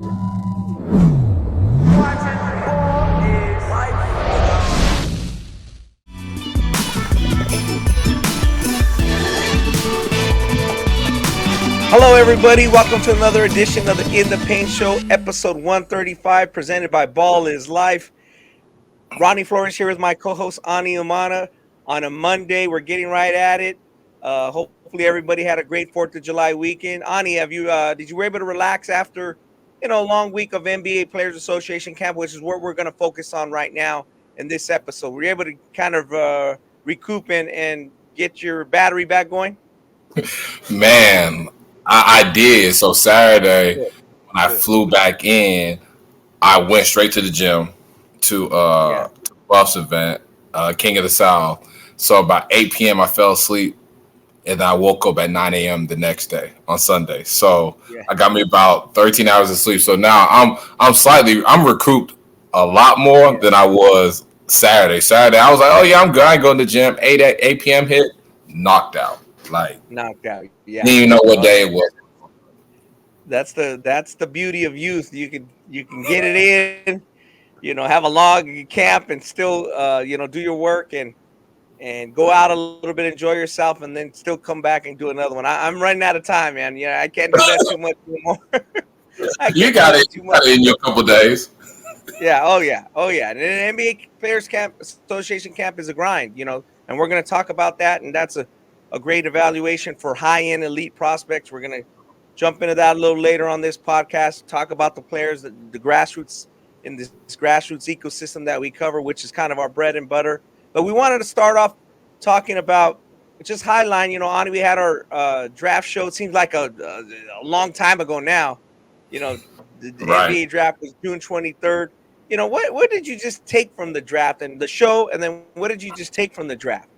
Hello, everybody. Welcome to another edition of the In the Paint Show, episode 135, presented by Ballislife. Ronnie Flores here with my co-host, Umana. On a Monday, we're getting right at it. Hopefully, everybody had a great 4th of July weekend. Ani, did you were able to relax after, a long week of NBA Players Association camp, which is what we're going to focus on right now in this episode? Were you able to kind of recoup and get your battery back going? Man, I did. So Saturday, when I flew back in, I went straight to the gym to Buff's event, King of the South. So about 8 p.m. I fell asleep, and then I woke up at 9 a.m. the next day on Sunday. So I got me about 13 hours of sleep. So now I'm recouped a lot more than I was Saturday. Saturday I was like, oh yeah, I'm good. I go to the gym. 8 p.m. hit, knocked out. Knocked out. Yeah. Didn't even know what day it was. That's the beauty of youth. You can get it in, have a long camp and still do your work and go out a little bit, enjoy yourself, and then still come back and do another one. I'm running out of time, man. Yeah, I can't do that too much anymore. You got it in your couple days. Yeah. Oh yeah. And an NBA Players Camp Association camp is a grind, and we're going to talk about that, and that's a great evaluation for high-end elite prospects. We're going to jump into that a little later on this podcast, talk about the players, the grassroots in this grassroots ecosystem that we cover, which is kind of our bread and butter. But we wanted to start off talking about just highline, Ani, we had our draft show. It seems like a long time ago now. The NBA draft was June 23rd. What did you just take from the draft and the show, and then what did you just take from the draft?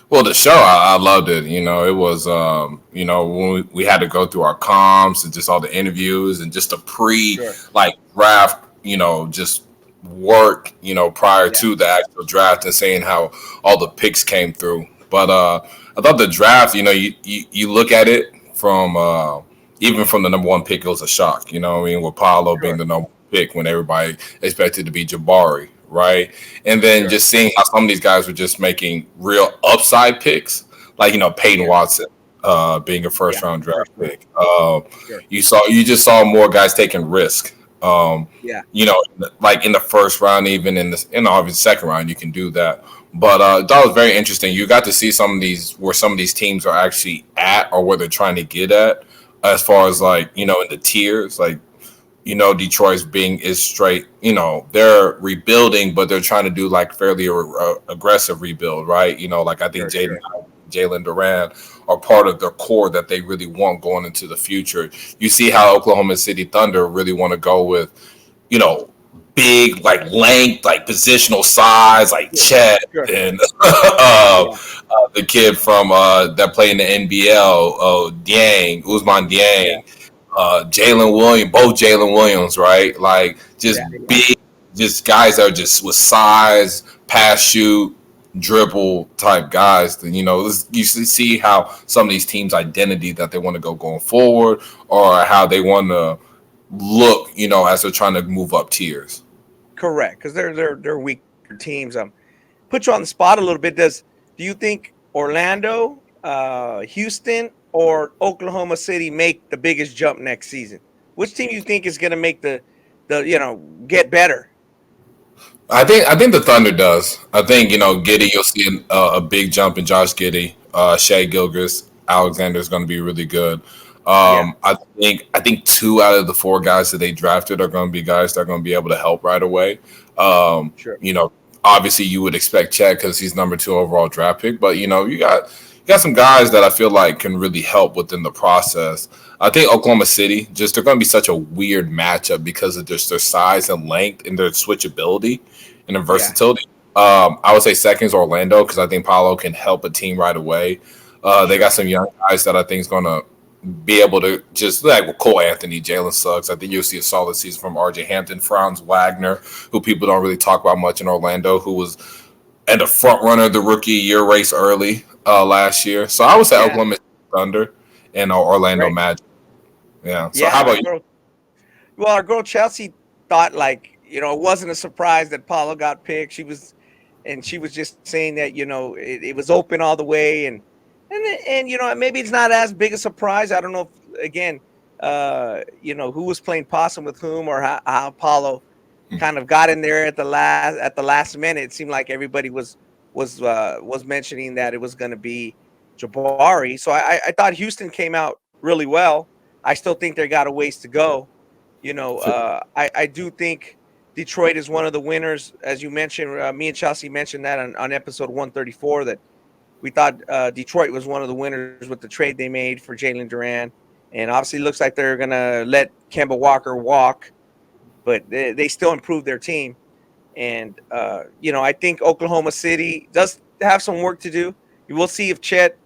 Well, the show, I loved it. It was, when we had to go through our comms and just all the interviews and just the draft, just work, prior to the actual draft and saying how all the picks came through. But I thought the draft, you look at it from, even from the number one pick, it was a shock, with Paolo being the number one pick when everybody expected to be Jabari. Right. And then just seeing how some of these guys were just making real upside picks, like, Peyton Watson being a first round draft pick. You just saw more guys taking risk. Like in the first round, even in the second round, you can do that. But that was very interesting. You got to see some of these teams are actually at or where they're trying to get at as far as in the tiers, Detroit's is straight, they're rebuilding, but they're trying to do fairly aggressive rebuild, right? I think Jalen Duran are part of their core that they really want going into the future. You see how Oklahoma City Thunder really want to go with, big, length, positional size, Chet and the kid from that played in the NBL, Ousmane Dieng. Jalen Williams, both Jalen Williams, right? Big, just guys that are just with size, pass, shoot, dribble type guys. You see how some of these teams' identity that they want to go going forward, or how they want to look, as they're trying to move up tiers. Correct, because they're weaker teams. Put you on the spot a little bit. Do you think Orlando, Houston, or Oklahoma City make the biggest jump next season? Which team do you think is going to make the get better? I think the Thunder does. I think Giddey, you'll see a big jump in Josh Giddey. Shai Gilgeous-Alexander is going to be really good. I think 2 out of the 4 guys that they drafted are going to be guys that are going to be able to help right away. Obviously you would expect Chad because he's number 2 overall draft pick, but you got some guys that I feel like can really help within the process. I think Oklahoma City, they're going to be such a weird matchup because of just their size and length and their switchability and their versatility. I would say second is Orlando because I think Paolo can help a team right away. They got some young guys that I think is going to be able to just with Cole Anthony, Jalen Suggs. I think you'll see a solid season from RJ Hampton, Franz Wagner, who people don't really talk about much in Orlando, who was at the front runner of the rookie year race early last year. So I would say Oklahoma Thunder and Orlando Magic. Yeah. So how about you? Well, our girl Chelsea thought like, it wasn't a surprise that Paulo got picked. She was just saying that, it was open all the way, and maybe it's not as big a surprise. I don't know if, again, who was playing possum with whom, or how Paulo kind of got in there at the last minute. It seemed like everybody was mentioning that it was going to be Jabari. So I thought Houston came out really well. I still think they got a ways to go. I do think Detroit is one of the winners, as you mentioned. Me and Chelsea mentioned that on episode 134, that we thought Detroit was one of the winners with the trade they made for Jalen Duran. And obviously, it looks like they're going to let Kemba Walker walk, but they still improved their team. And, I think Oklahoma City does have some work to do. We'll see if Chet,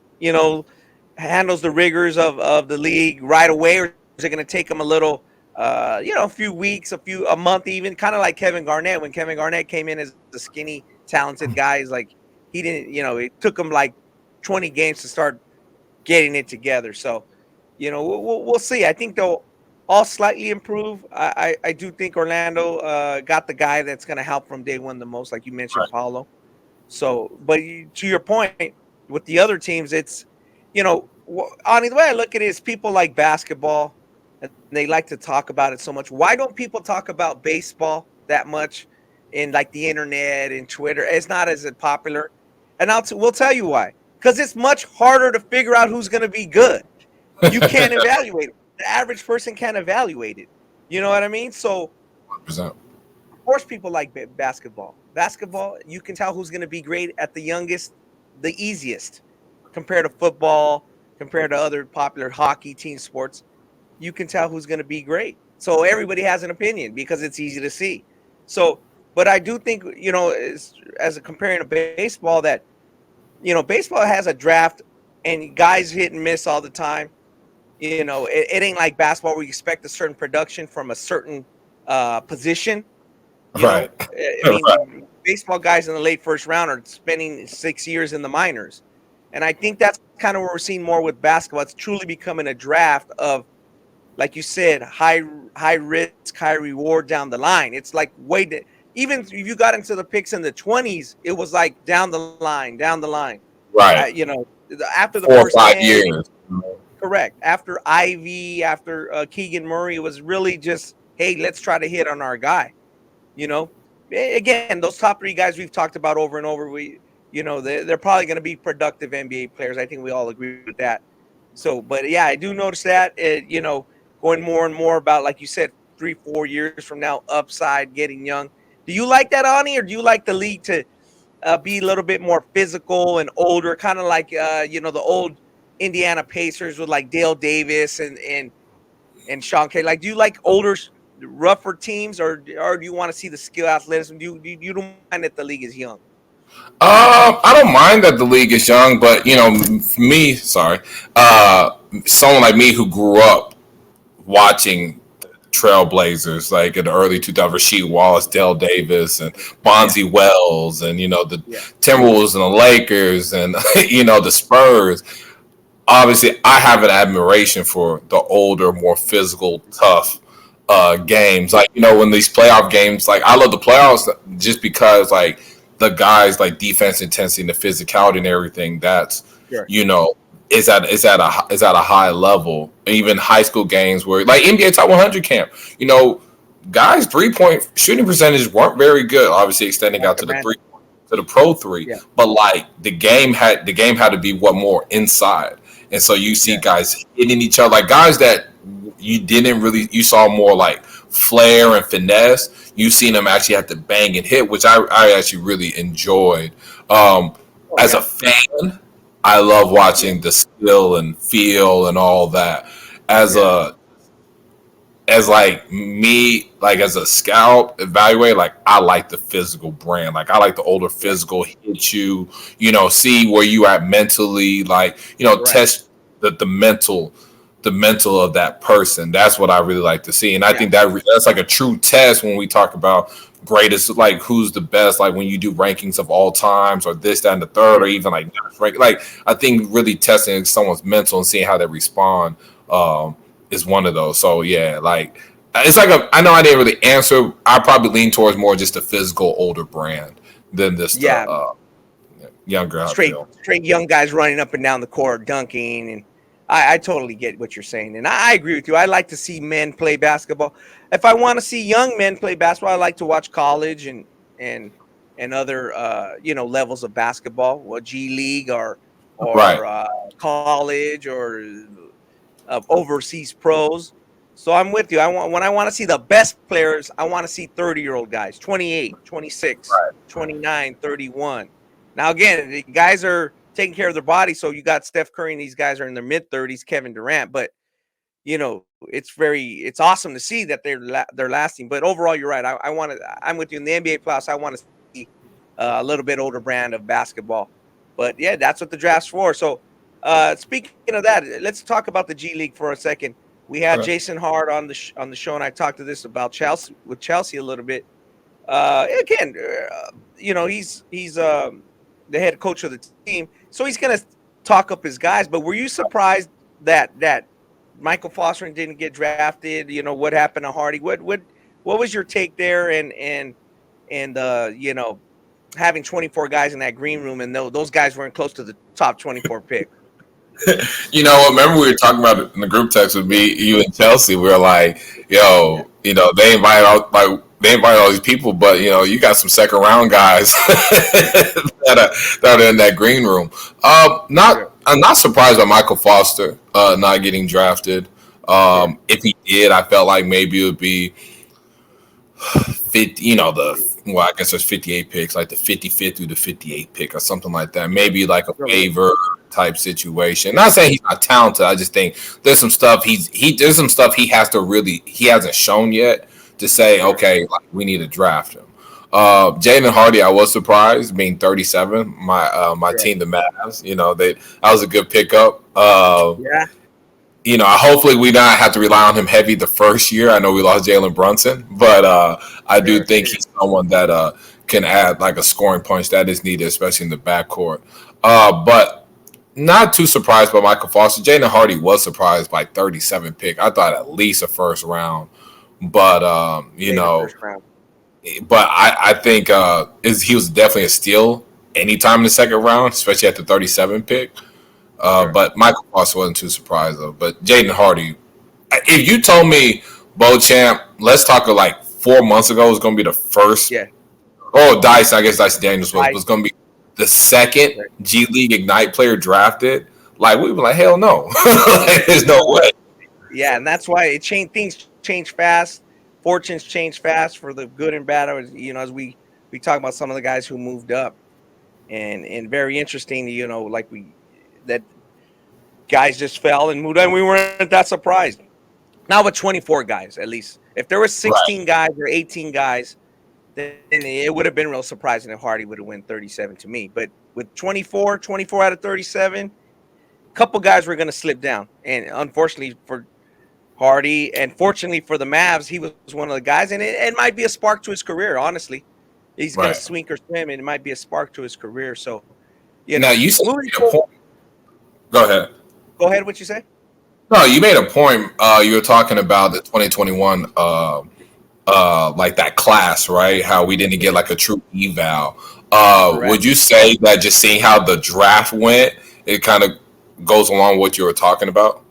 handles the rigors of the league right away, or is it going to take him a little, a few weeks, a month even, kind of like Kevin Garnett. When Kevin Garnett came in as the skinny, talented guy, he's like, he didn't, it took him like 20 games to start getting it together. So, we'll see. I think they'll all slightly improve. I do think Orlando got the guy that's going to help from day one the most, like you mentioned, right. Paulo. So, but to your point, with the other teams, it's, on the way I look at it is people like basketball, and they like to talk about it so much. Why don't people talk about baseball that much in like the internet and Twitter? It's not as popular. And we'll tell you why. Because it's much harder to figure out who's going to be good. You can't evaluate it. The average person can't evaluate it. You know what I mean? So, 100%. Of course, people like basketball. Basketball, you can tell who's going to be great at the youngest, the easiest, compared to football, compared to other popular hockey team sports. You can tell who's going to be great. So everybody has an opinion because it's easy to see. So, but I do think, as comparing to baseball, that, baseball has a draft and guys hit and miss all the time. It ain't like basketball where you expect a certain production from a certain position. Right. I mean, right. Baseball guys in the late first round are spending 6 years in the minors. And I think that's kind of what we're seeing more with basketball. It's truly becoming a draft of, like you said, high risk, high reward down the line. It's like even if you got into the picks in the 20s, it was like down the line. Right. After the 4 or first 5 years. Correct. After Ivy, after Keegan Murray, it was really just, hey, let's try to hit on our guy. Again, those top 3 guys we've talked about over and over, they're probably going to be productive NBA players. I think we all agree with that. So, but yeah, I do notice that, going more and more about, like you said, 3-4 years from now, upside, getting young. Do you like that, Ani, or do you like the league to be a little bit more physical and older, kind of like, the old Indiana Pacers with like Dale Davis and Sean Kay? Like, do you like older, rougher teams, or do you want to see the skill athleticism? You don't mind that the league is young? I don't mind that the league is young, but me, someone like me who grew up watching Trailblazers, like in the early 2000s, Rasheed Wallace, Dale Davis, and Bonzi Wells, and the Timberwolves and the Lakers, and the Spurs. Obviously, I have an admiration for the older, more physical, tough games. Like, when these playoff games, like, I love the playoffs just because, like, the guys, like, defense intensity and the physicality and everything, that's, is at a high level. Even high school games where, like, NBA Top 100 camp, guys' 3-point shooting percentage weren't very good, obviously extending out to the pro 3. Yeah. But, like, the game had to be more inside. And so you see guys hitting each other, like guys that you saw more like flair and finesse. You've seen them actually have to bang and hit, which I actually really enjoyed. As a fan, I love watching the skill and feel and all that. As a scout evaluator, like I like the physical brand. Like I like the older physical, hit you, see where you at mentally, like, test the mental of that person. That's what I really like to see. And I think that's like a true test when we talk about greatest, like who's the best, like when you do rankings of all times or this, that, and the third, or even like I think really testing someone's mental and seeing how they respond is one of those. So yeah, like it's like I know I didn't really answer. I probably lean towards more just a physical older brand than this younger straight outfield. straight young guys running up and down the court dunking, and I totally get what you're saying, and I agree with you. I like to see men play basketball. If I want to see young men play basketball, I like to watch college and other levels of basketball, or G League or Right. college or overseas pros. So I'm with you. When I want to see the best players, I want to see 30-year-old guys, 28, 26, Right. 29, 31. Now, again, the guys are taking care of their body. So you got Steph Curry and these guys are in their mid-30s, Kevin Durant. But, it's awesome to see that they're lasting. But overall, you're right. I'm with you in the NBA playoffs. I want to see a little bit older brand of basketball. But, yeah, that's what the draft's for. So, speaking of that, let's talk about the G League for a second. We had Jason Hart on the show, and I talked to this about Chelsea a little bit. Again, he's the head coach of the team, so he's gonna talk up his guys. But were you surprised that Michael Foster didn't get drafted? What happened to Hardy? What was your take there? And having 24 guys in that green room, and those guys weren't close to the top 24 pick. Remember we were talking about it in the group text with me, you and Chelsea. We were like, yo, they invite all these people, but you got some second round guys that are in that green room. I'm not surprised by Michael Foster not getting drafted. If he did, I felt like maybe it would be 50, I guess there's 58 picks, like the 55th through the 58th pick or something like that. Maybe like a waiver type situation. Not saying he's not talented. I just think there's some stuff he hasn't shown yet to say, okay, like we need to draft him. Jaden Hardy, I was surprised being 37. My team, the Mavs, that was a good pickup. Hopefully we not have to rely on him heavy the first year. I know we lost Jalen Brunson, but I do think he's someone that can add like a scoring punch that is needed, especially in the backcourt. But not too surprised by Michael Foster. Jaden Hardy was surprised by 37 pick. I thought at least a first round, but but I think he was definitely a steal anytime in the second round, especially at the 37 pick. But Michael Foster wasn't too surprised though. But Jaden Hardy, if you told me Beauchamp, let's talk like 4 months ago, was going to be the first. Yeah. Oh, Dice. I guess Dice Daniels was going to be the second G League Ignite player drafted. Like we were like, hell no, there's no way. Yeah, and that's why things change fast. Fortunes change fast for the good and bad. As we talk about some of the guys who moved up, and very interesting. That guys just fell and moved on. We weren't that surprised. Now with 24 guys, at least. If there were 16 guys or 18 guys, then it would have been real surprising if Hardy would have won 37 to me. But with 24 out of 37, a couple guys were going to slip down. And unfortunately for Hardy, and fortunately for the Mavs, he was one of the guys. And it might be a spark to his career, honestly. He's going to swing or swim, and it might be a spark to his career. So, now you said go ahead. Go ahead. What you say? No, you made a point. You were talking about the 2021, like that class, right? How we didn't get like a true eval. Would you say that just seeing how the draft went, it kind of goes along with what you were talking about?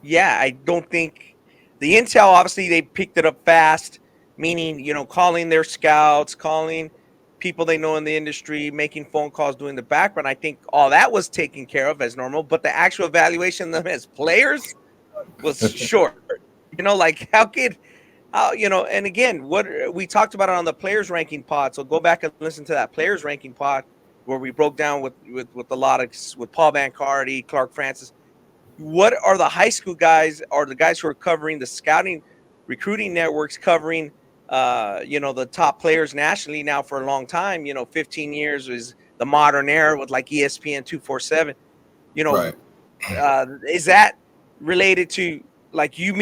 Yeah, I don't think the intel. Obviously, they picked it up fast. Meaning, calling their scouts, calling people they know in the industry, making phone calls, doing the background. I think all that was taken care of as normal, but the actual evaluation of them as players was short. Like and again, what we talked about it on the players ranking pod. So go back and listen to that players ranking pod where we broke down with a lot of with Paul Bancardi, Clark Francis. What are the high school guys or the guys who are covering the scouting recruiting networks covering the top players nationally now for a long time, 15 years is the modern era with like ESPN 247, is that related to like you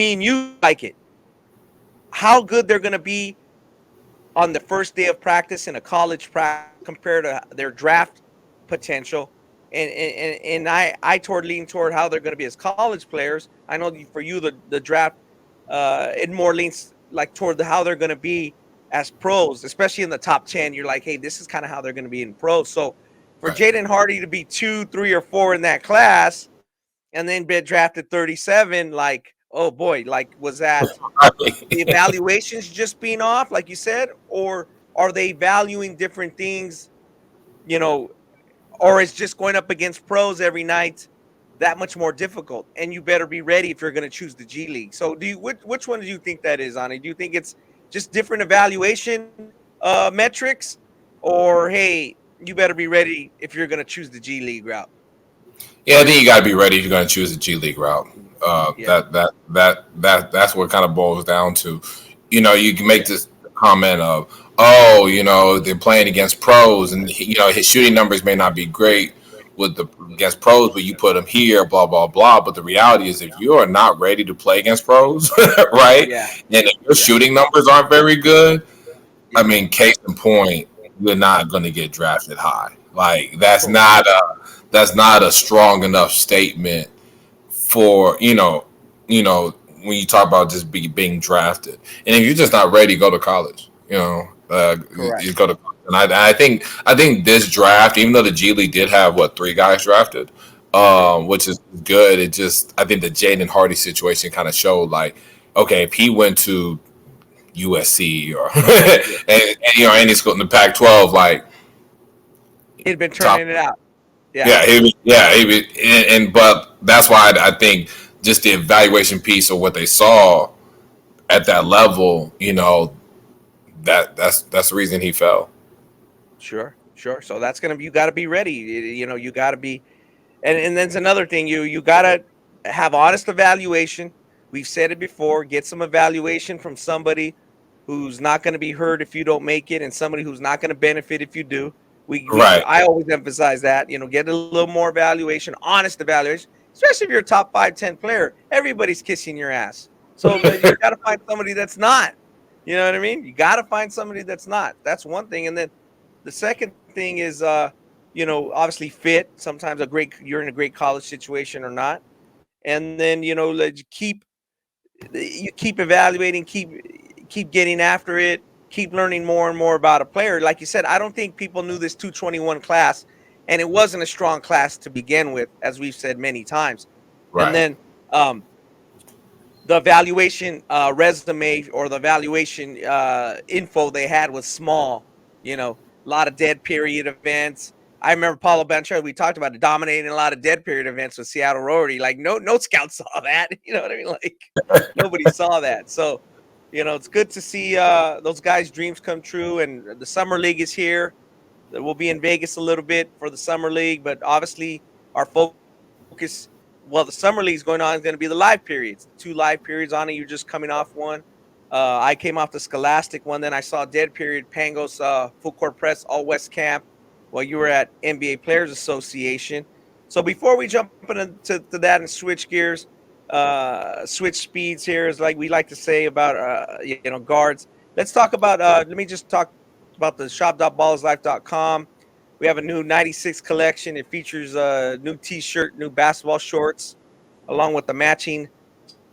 like it, how good they're going to be on the first day of practice in a college practice compared to their draft potential. And I lean toward how they're going to be as college players. I know for you, the draft it more leans like toward how they're going to be as pros, especially in the top 10. You're like, hey, this is kind of how they're going to be in pros. So for Jaden Hardy to be 2, 3, or 4 in that class and then be drafted 37, like, oh boy, like, was that the evaluations just being off, like you said, or are they valuing different things, you know, or is just going up against pros every night that much more difficult? And you better be ready if you're going to choose the G League. So which one do you think that is, Ani? Do you think it's just different evaluation metrics, or hey, you better be ready if you're going to choose the G League route? Yeah, I think you got to be ready if you're going to choose the G League route. That's what kind of boils down to. You know, you can make this comment of, oh, you know, they're playing against pros, and you know his shooting numbers may not be great with the against pros, but you put him here, blah blah blah. But the reality is, if you are not ready to play against pros, right, and if your shooting numbers aren't very good, I mean, case in point, you're not going to get drafted high. Like that's not a strong enough statement for when you talk about just being drafted. And if you're just not ready, go to college. You go to. And I think this draft, even though the G League did have 3 guys drafted, which is good. It just I think the Jaden Hardy situation kind of showed like, okay, if he went to USC or and any school in the Pac-12, like he'd been turning it out. But that's why I think just the evaluation piece of what they saw at that level, that's the reason he fell. Sure. So that's you got to be ready. You got to be, and that's another thing. You got to have honest evaluation. We've said it before. Get some evaluation from somebody who's not going to be hurt if you don't make it, and somebody who's not going to benefit if you do. I always emphasize that. Get a little more evaluation, honest evaluation, especially if you're a top 5, 10 player. Everybody's kissing your ass. So you got to find somebody that's not. You know what I mean? You got to find somebody that's not. That's one thing. And then the second thing is, obviously fit. Sometimes you're in a great college situation or not. And then, you keep evaluating, keep getting after it. Keep learning more and more about a player. Like you said, I don't think people knew this 221 class, and it wasn't a strong class to begin with, as we've said many times. Right. And then the evaluation resume or the evaluation info they had was small. A lot of dead period events. I remember Paulo Banchero, we talked about it, dominating a lot of dead period events with Seattle Rotary. Like no scout saw that. You know what I mean? Like nobody saw that. So it's good to see those guys' dreams come true. And the Summer League is here. We'll be in Vegas a little bit for the Summer League, but obviously our focus, the Summer League is going on, is going to be the live periods. 2 live periods on it. You're just coming off one. I came off the Scholastic one. Then I saw dead period Pangos Full Court Press All-West Camp while you were at NBA Players Association. So before we jump into that and switch gears, switch speeds here, is like we like to say about guards. Let's talk about let me just talk about the shop.ballislife.com. We have a new 96 collection. It features a new t-shirt, new basketball shorts, along with the matching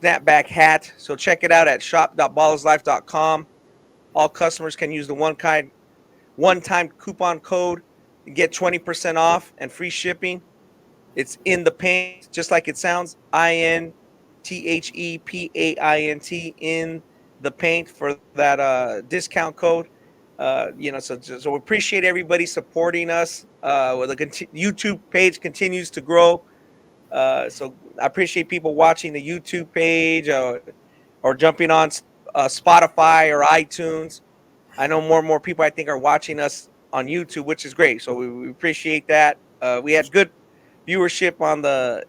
snapback hat. So check it out at shop.ballislife.com. All customers can use the one-time coupon code to get 20% off and free shipping. It's in the paint, just like it sounds, INTHEPAINT, in the paint for that discount code. So we appreciate everybody supporting us. The YouTube page continues to grow. So I appreciate people watching the YouTube page or jumping on Spotify or iTunes. I know more and more people, I think, are watching us on YouTube, which is great. So we appreciate that. We had good viewership on the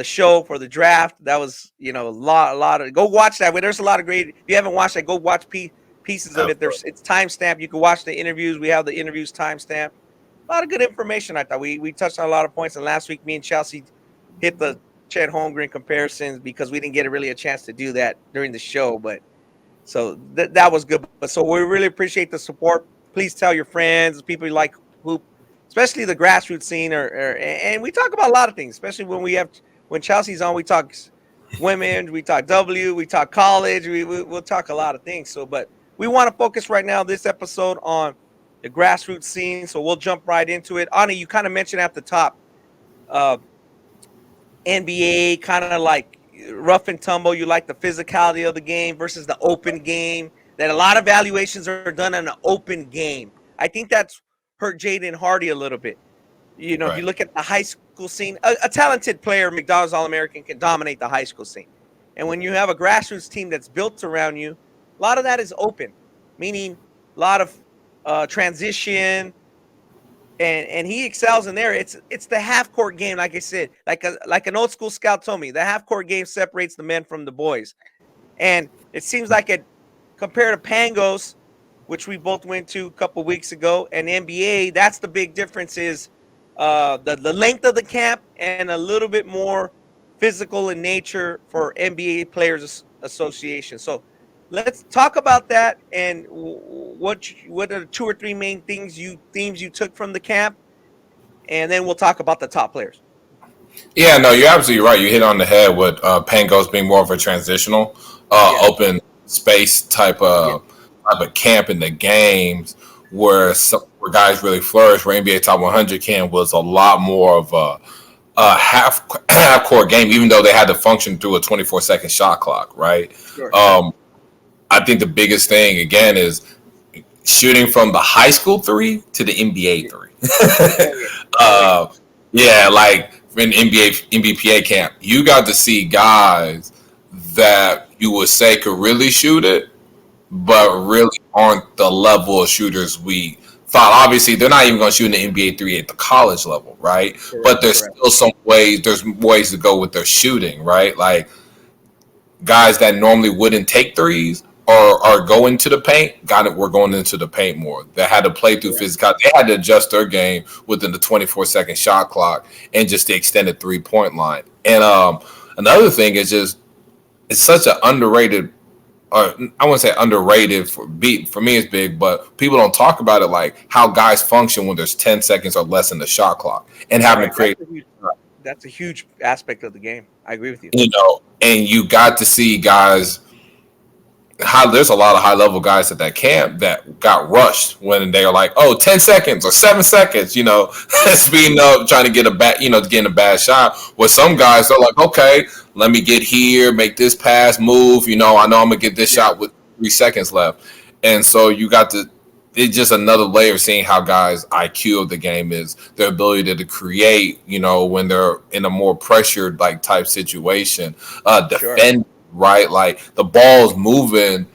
show for the draft. That was, a lot of, go watch that. There's a lot of great, if you haven't watched that, go watch pieces of it. It's timestamped. You can watch the interviews. We have the interviews timestamped. A lot of good information. I thought we touched on a lot of points. And last week, me and Chelsea hit the Chet Holmgren comparisons because we didn't get really a chance to do that during the show. But so that was good. But so we really appreciate the support. Please tell your friends, people you like hoop, especially the grassroots scene. And we talk about a lot of things, especially when Chelsea's on. We talk women, we talk W, we talk college, we'll talk a lot of things. So, but we want to focus right now this episode on the grassroots scene. So we'll jump right into it. Ani, you kind of mentioned at the top, uh, NBA kind of like rough and tumble. You like the physicality of the game versus the open game. That a lot of evaluations are done on an open game. I think that's hurt Jaden Hardy a little bit. You know, if you look at the high school scene, a talented player, McDonald's All-American, can dominate the high school scene. And when you have a grassroots team that's built around you, a lot of that is open, meaning a lot of transition, and he excels in there. It's the half court game, like I said, like an old school scout told me, the half court game separates the men from the boys, and it seems like it compared to Pangos, which we both went to a couple weeks ago, and NBA. That's the big difference is the length of the camp and a little bit more physical in nature for NBA Players Association. So let's talk about that and what are the 2 or 3 main themes you took from the camp, and then we'll talk about the top players. Yeah, no, you're absolutely right. You hit on the head with Pangos being more of a transitional, open space type of camp in the games where guys really flourish. Where NBA Top 100 camp was a lot more of a half court game, even though they had to function through a 24-second shot clock, right? Sure. I think the biggest thing again is shooting from the high school 3 to the NBA 3. Like in NBPA camp, you got to see guys that you would say could really shoot it, but really aren't the level of shooters we thought. Obviously, they're not even going to shoot in the NBA 3 at the college level, right? Correct, but there's still some ways. There's ways to go with their shooting, right? Like guys that normally wouldn't take threes or go into the paint, were going into the paint more. They had to play through physical. They had to adjust their game within the 24-second shot clock and just the extended 3-point line. And another thing is just it's such an underrated. I wouldn't say underrated for me it's big, but people don't talk about it like how guys function when there's 10 seconds or less in the shot clock and having to create. That's a huge aspect of the game. I agree with you. You know, and you got to see guys. There's a lot of high level guys at that camp that got rushed when they were like, 10 seconds or 7 seconds, speeding up, trying to get getting a bad shot. Where some guys are like, okay, let me get here, make this pass, move. I know I'm gonna get this shot with 3 seconds left. And so you got to. It's just another layer of seeing how guys' IQ of the game is, their ability to create, when they're in a more pressured like type situation, defend. Right, like the ball's moving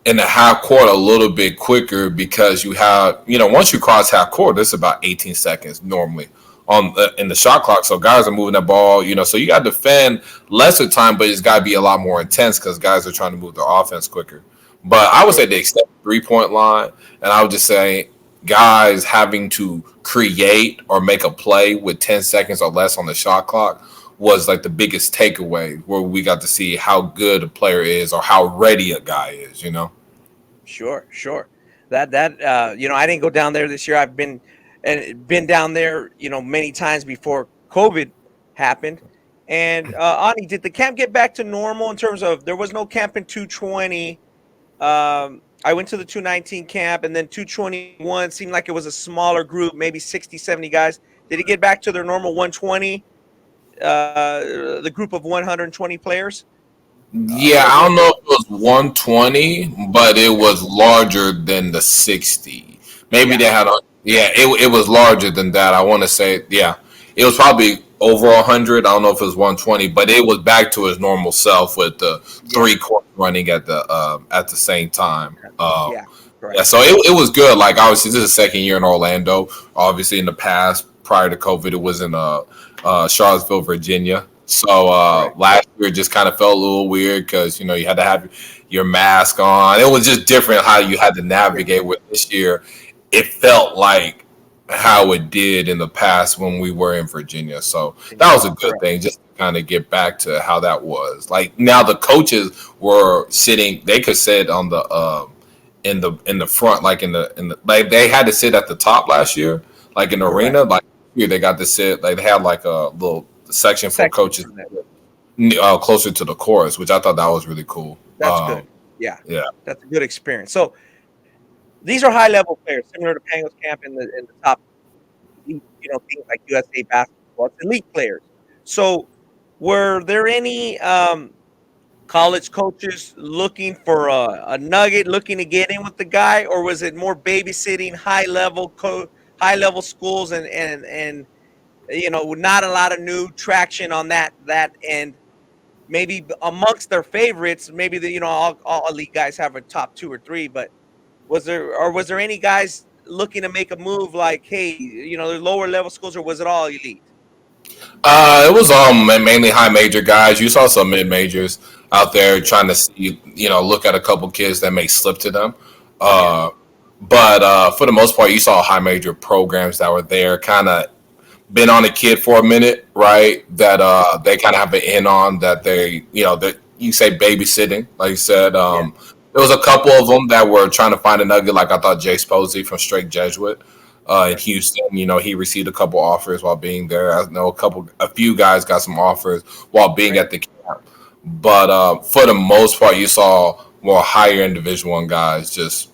in the half court a little bit quicker because you have, once you cross half court, it's about 18 seconds normally in the shot clock. So guys are moving that ball, so you got to defend lesser time, but it's got to be a lot more intense because guys are trying to move their offense quicker. But I would say the extended 3-point line, and I would just say guys having to create or make a play with 10 seconds or less on the shot clock was like the biggest takeaway where we got to see how good a player is or how ready a guy is, Sure. That I didn't go down there this year. I've been down there, many times before COVID happened. And Ani, did the camp get back to normal in terms of there was no camp in 220? I went to the 219 camp, and then 221 seemed like it was a smaller group, maybe 60, 70 guys. Did it get back to their normal 120? The group of 120 players? Yeah, I don't know if it was 120, but it was larger than the 60. Maybe they had it was larger than that. I want to say, it was probably over 100. I don't know if it was 120, but it was back to his normal self with the 3 courts running at the same time. So it was good. Like obviously, this is the second year in Orlando. Obviously, in the past, prior to COVID, it was in Charlottesville, Virginia. So last year just kind of felt a little weird because you had to have your mask on. It was just different how you had to navigate with this year. It felt like how it did in the past when we were in Virginia. So that was a good thing, just to kind of get back to how that was. Like now the coaches were sitting; they could sit on the in the front, like in the like they had to sit at the top last year, like in the arena, like. Here they got to sit, like they had like a little section for coaches. closer to the chorus, which I thought that was really cool. That's good. Yeah. Yeah. That's a good experience. So these are high level players, similar to Pangos Camp in the top, things like USA basketball. It's elite players. So were there any college coaches looking for a nugget, looking to get in with the guy, or was it more babysitting high level schools and not a lot of new traction on that end? Maybe amongst their favorites, maybe all elite guys have a top 2 or 3, but was there any guys looking to make a move like, hey, the lower level schools, or was it all elite? It was all mainly high major guys. You saw some mid majors out there trying to see, look at a couple kids that may slip to them. But for the most part, you saw high major programs that were there, kind of been on a kid for a minute, right? That they kind of have an in on that they, that you say babysitting, like you said. There was a couple of them that were trying to find a nugget, like I thought Jay Posey from Straight Jesuit in Houston. He received a couple offers while being there. I know a few guys got some offers while being at the camp. But for the most part, you saw more higher end Division I guys just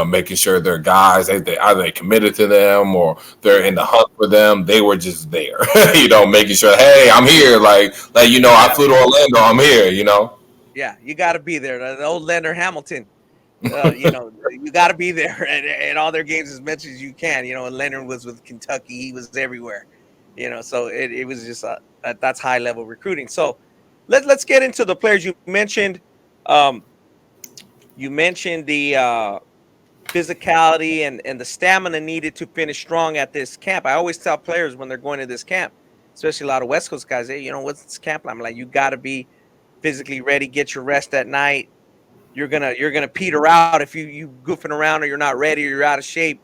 making sure their guys, they either committed to them or they're in the hunt for them. They were just there, making sure, hey, I'm here. Like I flew to Orlando. I'm here. Yeah, you got to be there. The old Leonard Hamilton. You got to be there at all their games as much as you can. Leonard was with Kentucky. He was everywhere. So it was just that's high level recruiting. So let's get into the players you mentioned. You mentioned the physicality and the stamina needed to finish strong at this camp. I always tell players when they're going to this camp, especially a lot of West Coast guys, hey, what's this camp? I'm like, you got to be physically ready, get your rest at night. You're gonna peter out if you goofing around or you're not ready or you're out of shape.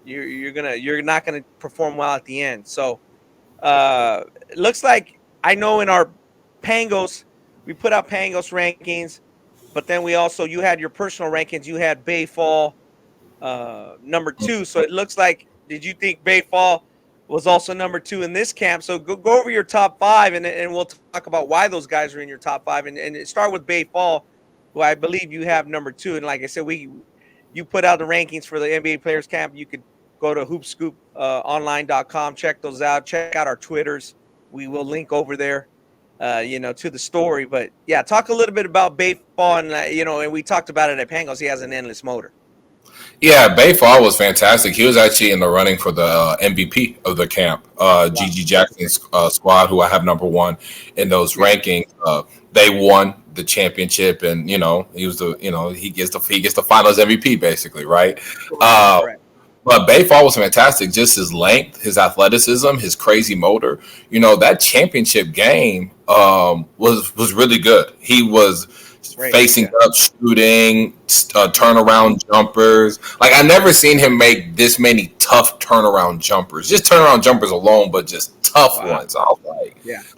You're not gonna perform well at the end. So it looks like, I know in our Pangos, we put out Pangos rankings, but then you had your personal rankings. You had Baye Fall number 2. So it looks like, did you think Baye Fall was also number 2 in this camp? So go over your top 5 and we'll talk about why those guys are in your top 5 and start with Baye Fall, who I believe you have number 2. And like I said, you put out the rankings for the NBA Players Camp. You could go to hoopscooponline.com, check those out, check out our Twitters. We will link over there, to the story. But yeah, talk a little bit about Baye Fall, and and we talked about it at Pangos. He has an endless motor. Yeah, Baye Fall was fantastic. He was actually in the running for the MVP of the camp. Gigi Jackson's squad, who I have number 1 in those rankings. They won the championship, and he was he gets the finals MVP basically, right? But Baye Fall was fantastic. Just his length, his athleticism, his crazy motor. That championship game was really good. He was facing up, shooting, turnaround jumpers. Like, I never seen him make this many tough turnaround jumpers. Just turnaround jumpers alone, but just tough ones. I was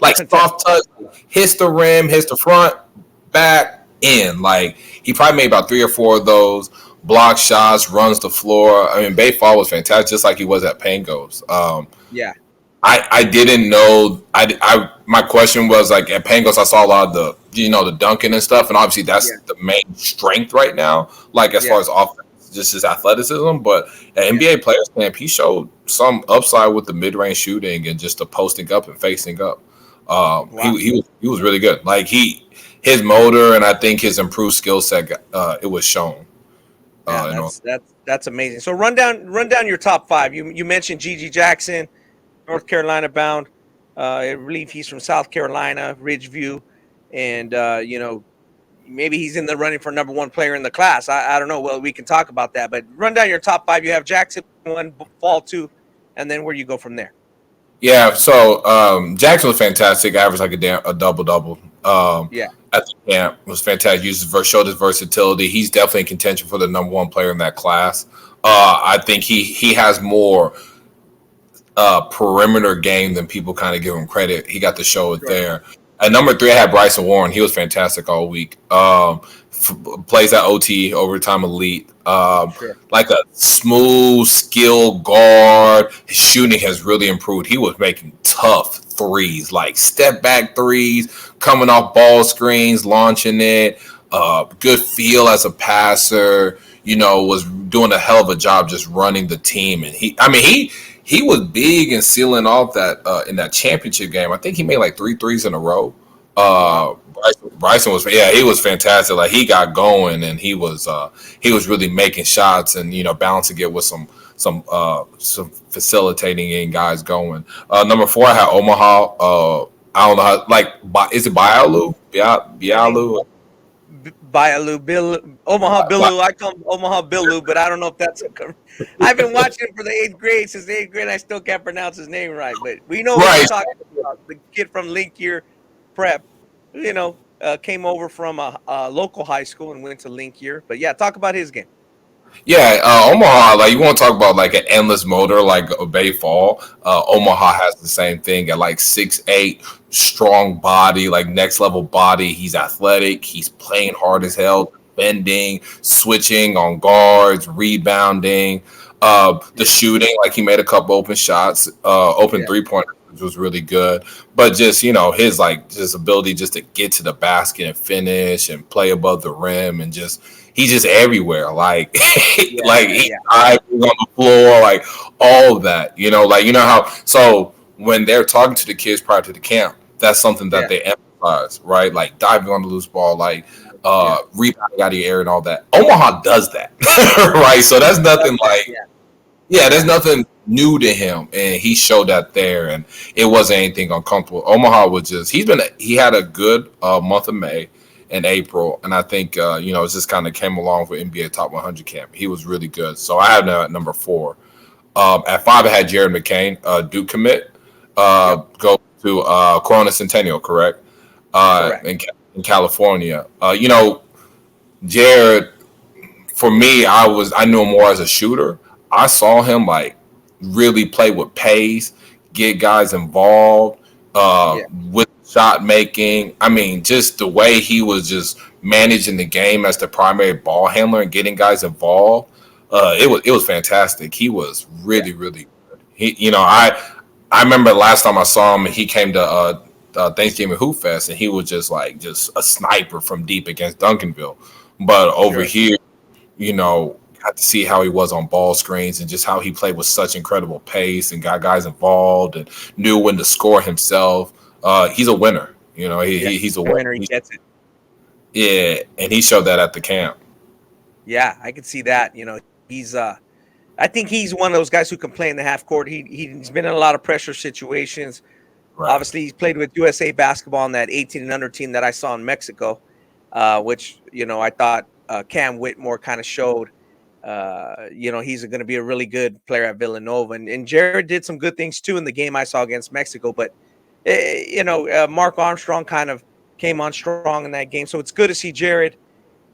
like soft touch, hits the rim, hits the front, back, in. Like, he probably made about 3 or 4 of those. Block shots, runs the floor. I mean, Baye Fall was fantastic, just like he was at Pangos. I didn't know. My question was, like, at Pangos, I saw a lot of the the dunking and stuff, and obviously that's the main strength right now. Like, as far as offense, just his athleticism. But at NBA Players Camp, he showed some upside with the mid-range shooting and just the posting up and facing up. He was really good. Like, his motor and I think his improved skill set, it was shown. That's amazing. So run down your top 5. You mentioned Gigi Jackson, North Carolina bound. I believe he's from South Carolina, Ridgeview, and maybe he's in the running for number 1 player in the class. I don't know. Well, we can talk about that. But run down your top 5. You have Jackson 1, Fall 2, and then where you go from there. Yeah. So Jackson was fantastic. Averaged like a double-double. At the camp was fantastic. Showed his versatility. He's definitely in contention for the number 1 player in that class. I think he has more perimeter game than people kind of give him credit. He got to show it there. At number 3, I had Bryson Warren. He was fantastic all week. Plays at OT, overtime elite. Like a smooth, skilled guard. His shooting has really improved. He was making tough threes, like step back threes, coming off ball screens, launching it. Good feel as a passer. Was doing a hell of a job just running the team. And he was big and sealing off that in that championship game. I think he made like 3 threes in a row. Bryson was, he was fantastic. Like he got going and he was really making shots and balancing it with some facilitating and guys going. Number 4, I had Omaha. I don't know how, like, is it Bialu? Bialu? Omaha Billu. I call him Omaha Billu, but I don't know if that's I've been watching him for the 8th grade since the 8th grade. I still can't pronounce his name right, but we know what we're talking about. The kid from Link Year Prep, came over from a local high school and went to Link Year. But yeah, talk about his game. Yeah, Omaha, like you want to talk about like an endless motor like a Baye Fall. Omaha has the same thing at like 6'8", strong body, like next level body. He's athletic. He's playing hard as hell, bending, switching on guards, rebounding. The shooting, like he made a couple open shots, open 3-pointers, which was really good. But just his like just ability just to get to the basket and finish and play above the rim and just. He's just everywhere, like, he's diving on the floor, like all of that, how. So when they're talking to the kids prior to the camp, that's something that they emphasize, right? Like diving on the loose ball, like rebounding out of the air and all that. Omaha does that, right? So that's nothing there's nothing new to him, and he showed that there, and it wasn't anything uncomfortable. Omaha was just he had a good month of May. In April, and I think it just kind of came along for NBA Top 100 camp. He was really good, so I had him at number 4. At 5, I had Jared McCain, Duke commit, go to Corona Centennial, correct? In California. Jared, for me, I knew him more as a shooter. I saw him like really play with pace, get guys involved with shot making. I mean, just the way he was just managing the game as the primary ball handler and getting guys involved. It was fantastic. He was really, really good. He, I remember last time I saw him, he came to Thanksgiving Hoop Fest, and he was just a sniper from deep against Duncanville. But over here, got to see how he was on ball screens and just how he played with such incredible pace and got guys involved and knew when to score himself. He's a winner. He's a winner. He gets it. Yeah, and he showed that at the camp. Yeah, I could see that. He's I think he's one of those guys who can play in the half court. He's been in a lot of pressure situations. Right. Obviously, he's played with USA basketball on that 18 and under team that I saw in Mexico, which I thought Cam Whitmore kind of showed. He's going to be a really good player at Villanova, and Jared did some good things too in the game I saw against Mexico, but. Mark Armstrong kind of came on strong in that game. So it's good to see Jared,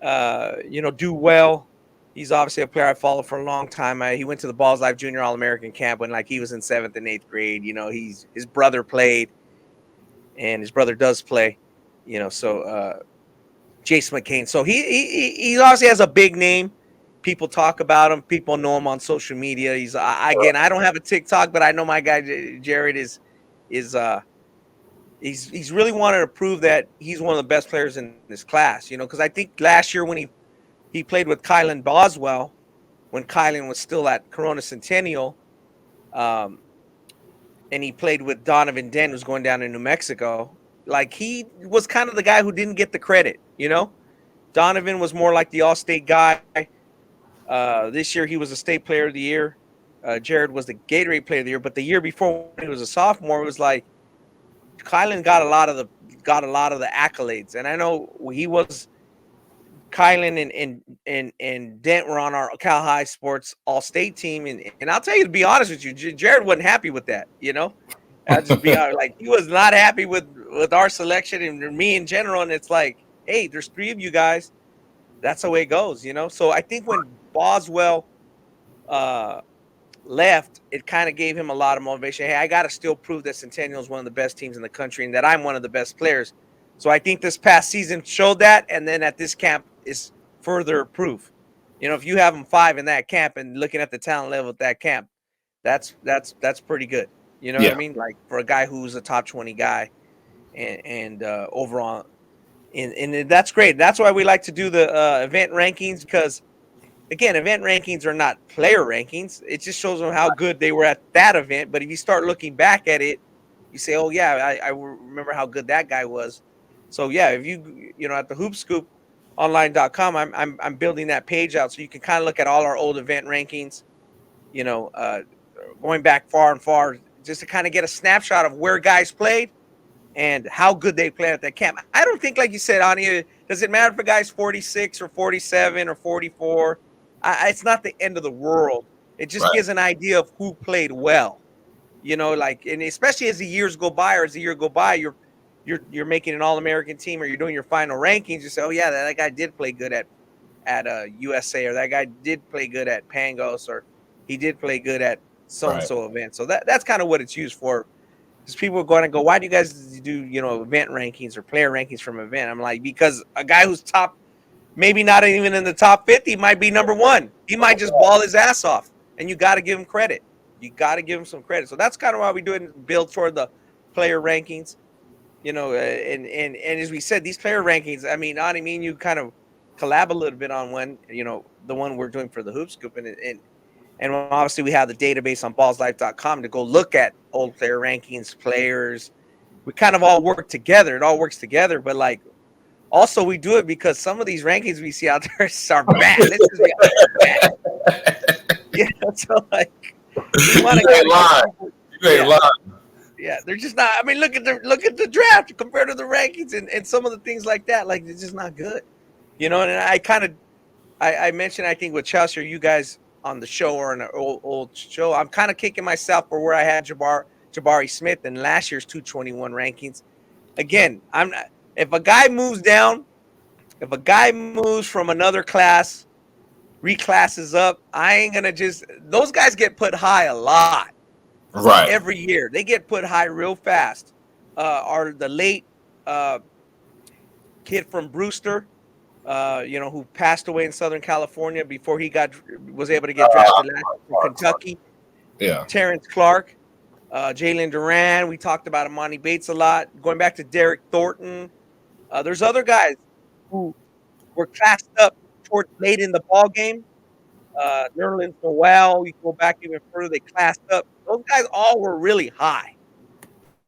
do well. He's obviously a player I followed for a long time. He went to the Ballislife Junior All-American Camp when he was in 7th and 8th grade. His brother played, and his brother does play, so Jace McCain. So he obviously has a big name. People talk about him. People know him on social media. I don't have a TikTok, but I know my guy Jared is he's really wanted to prove that he's one of the best players in this class, because I think last year when he played with Kylan Boswell, when Kylan was still at Corona Centennial, and he played with Donovan Dent, who's going down in New Mexico, like he was kind of the guy who didn't get the credit, Donovan was more like the all-state guy. This year he was a state player of the year. Jared was the Gatorade player of the year, but the year before when he was a sophomore, it was like Kylan got a lot of the accolades, and I know Kylan and Dent were on our Cal High Sports All-State team, and I'll tell you, to be honest with you, Jared wasn't happy with that. I'll just be honest, like he was not happy with our selection and me in general, and it's like, hey, there's 3 of you guys, that's the way it goes, So I think when Boswell left, it kind of gave him a lot of motivation. Hey, I got to still prove that Centennial is one of the best teams in the country and that I'm one of the best players. So I think this past season showed that, and then at this camp is further proof. You know, if you have them 5 in that camp and looking at the talent level at that camp, that's pretty good. You know what I mean? Like for a guy who's a top 20 guy, and overall, and that's great. That's why we like to do the event rankings, because again, event rankings are not player rankings. It just shows them how good they were at that event. But if you start looking back at it, you say, oh yeah, I remember how good that guy was. So yeah, if you know, at the hoopscooponline.com, I'm building that page out so you can kind of look at all our old event rankings, you know, going back far and far, just to kind of get a snapshot of where guys played and how good they played at that camp. I don't think, like you said, Ani, does it matter if a guy's 46 or 47 or 44? It's not the end of the world. It just gives an idea of who played well, you know, like, and especially as the years go by, or as the year go by, you're making an All-American team, or you're doing your final rankings. You say, oh yeah, that guy did play good at USA, or that guy did play good at Pangos, or he did play good at so-and-so event. So that's kind of what it's used for. Because people are going to go, why do you guys do, you know, event rankings or player rankings from event? I'm like, because a guy who's top, maybe not even in the top 50, might be number 1. He might just ball his ass off, and you got to give him credit. You got to give him some credit. So that's kind of why we do it and build toward the player rankings, you know. And as we said, these player rankings, I mean, Ani, me and you kind of collab a little bit on one, you know, the one we're doing for the Hoop Scoop, and obviously we have the database on ballslife.com to go look at old player rankings, players. We kind of all work together. It all works together. But like, also we do it because some of these rankings we see out there are bad. Let's just be bad. You know, so like, we want to ain't lying. Yeah, they're just not. I mean, look at the draft compared to the rankings and some of the things like that. Like, it's just not good. You know, and I mentioned, I think with Chelsea, or you guys on the show, or in an old show, I'm kind of kicking myself for where I had Jabari Smith in last year's 221 rankings. Again, if a guy moves down, if a guy moves from another class, reclasses up, I ain't gonna those guys get put high a lot. Every year. They get put high real fast. Are the late kid from Brewster, you know, who passed away in Southern California before he was able to get drafted last year from Kentucky. Yeah. Terrence Clark, Jalen Duran. We talked about Imani Bates a lot. Going back to Derek Thornton. There's other guys who were classed up toward late in the ball game. Nerlens Noel, you go back even further, they classed up. Those guys all were really high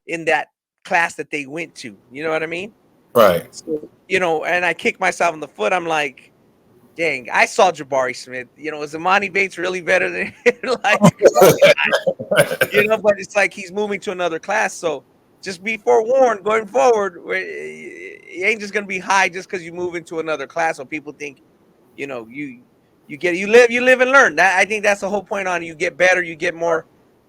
in that class that they went to. You know what I mean? Right. So, you know, and I kicked myself in the foot. I'm like, dang, I saw Jabari Smith. You know, is Imani Bates really better than like, you know, but it's like he's moving to another class. So just be forewarned going forward. You ain't just going to be high just because you move into another class. So people think, you know, you live and learn. I think that's the whole point on it. You get better, you get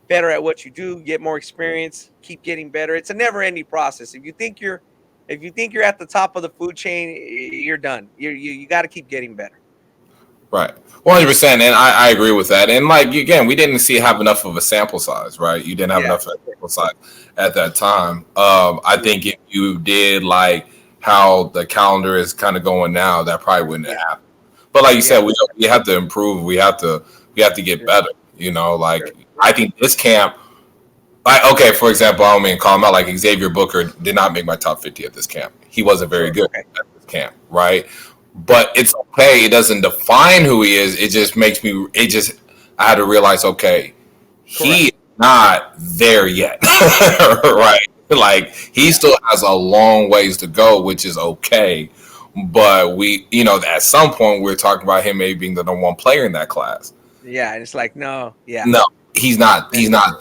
better at what you do, get more experience, keep getting better. It's a never-ending process. If you think you're at the top of the food chain, you're done. You got to keep getting better. Right. 100%. And I agree with that. And like, again, we didn't have enough of a sample size, right? You didn't have enough of a sample size at that time. I think if you did like how the calendar is kind of going now, that probably wouldn't have happened. But like you said, we have to improve. We have to get better. You know, like I think this camp, okay, for example, I don't mean to call him out, like Xavier Booker did not make my top 50 at this camp. He wasn't very good at this camp, right? But it's okay. It doesn't define who he is. It just makes me. I had to realize, okay, he's not there yet, right? Like he still has a long ways to go, which is okay. But we, you know, at some point we're talking about him maybe being the number 1 player in that class. Yeah, and it's like, no, he's not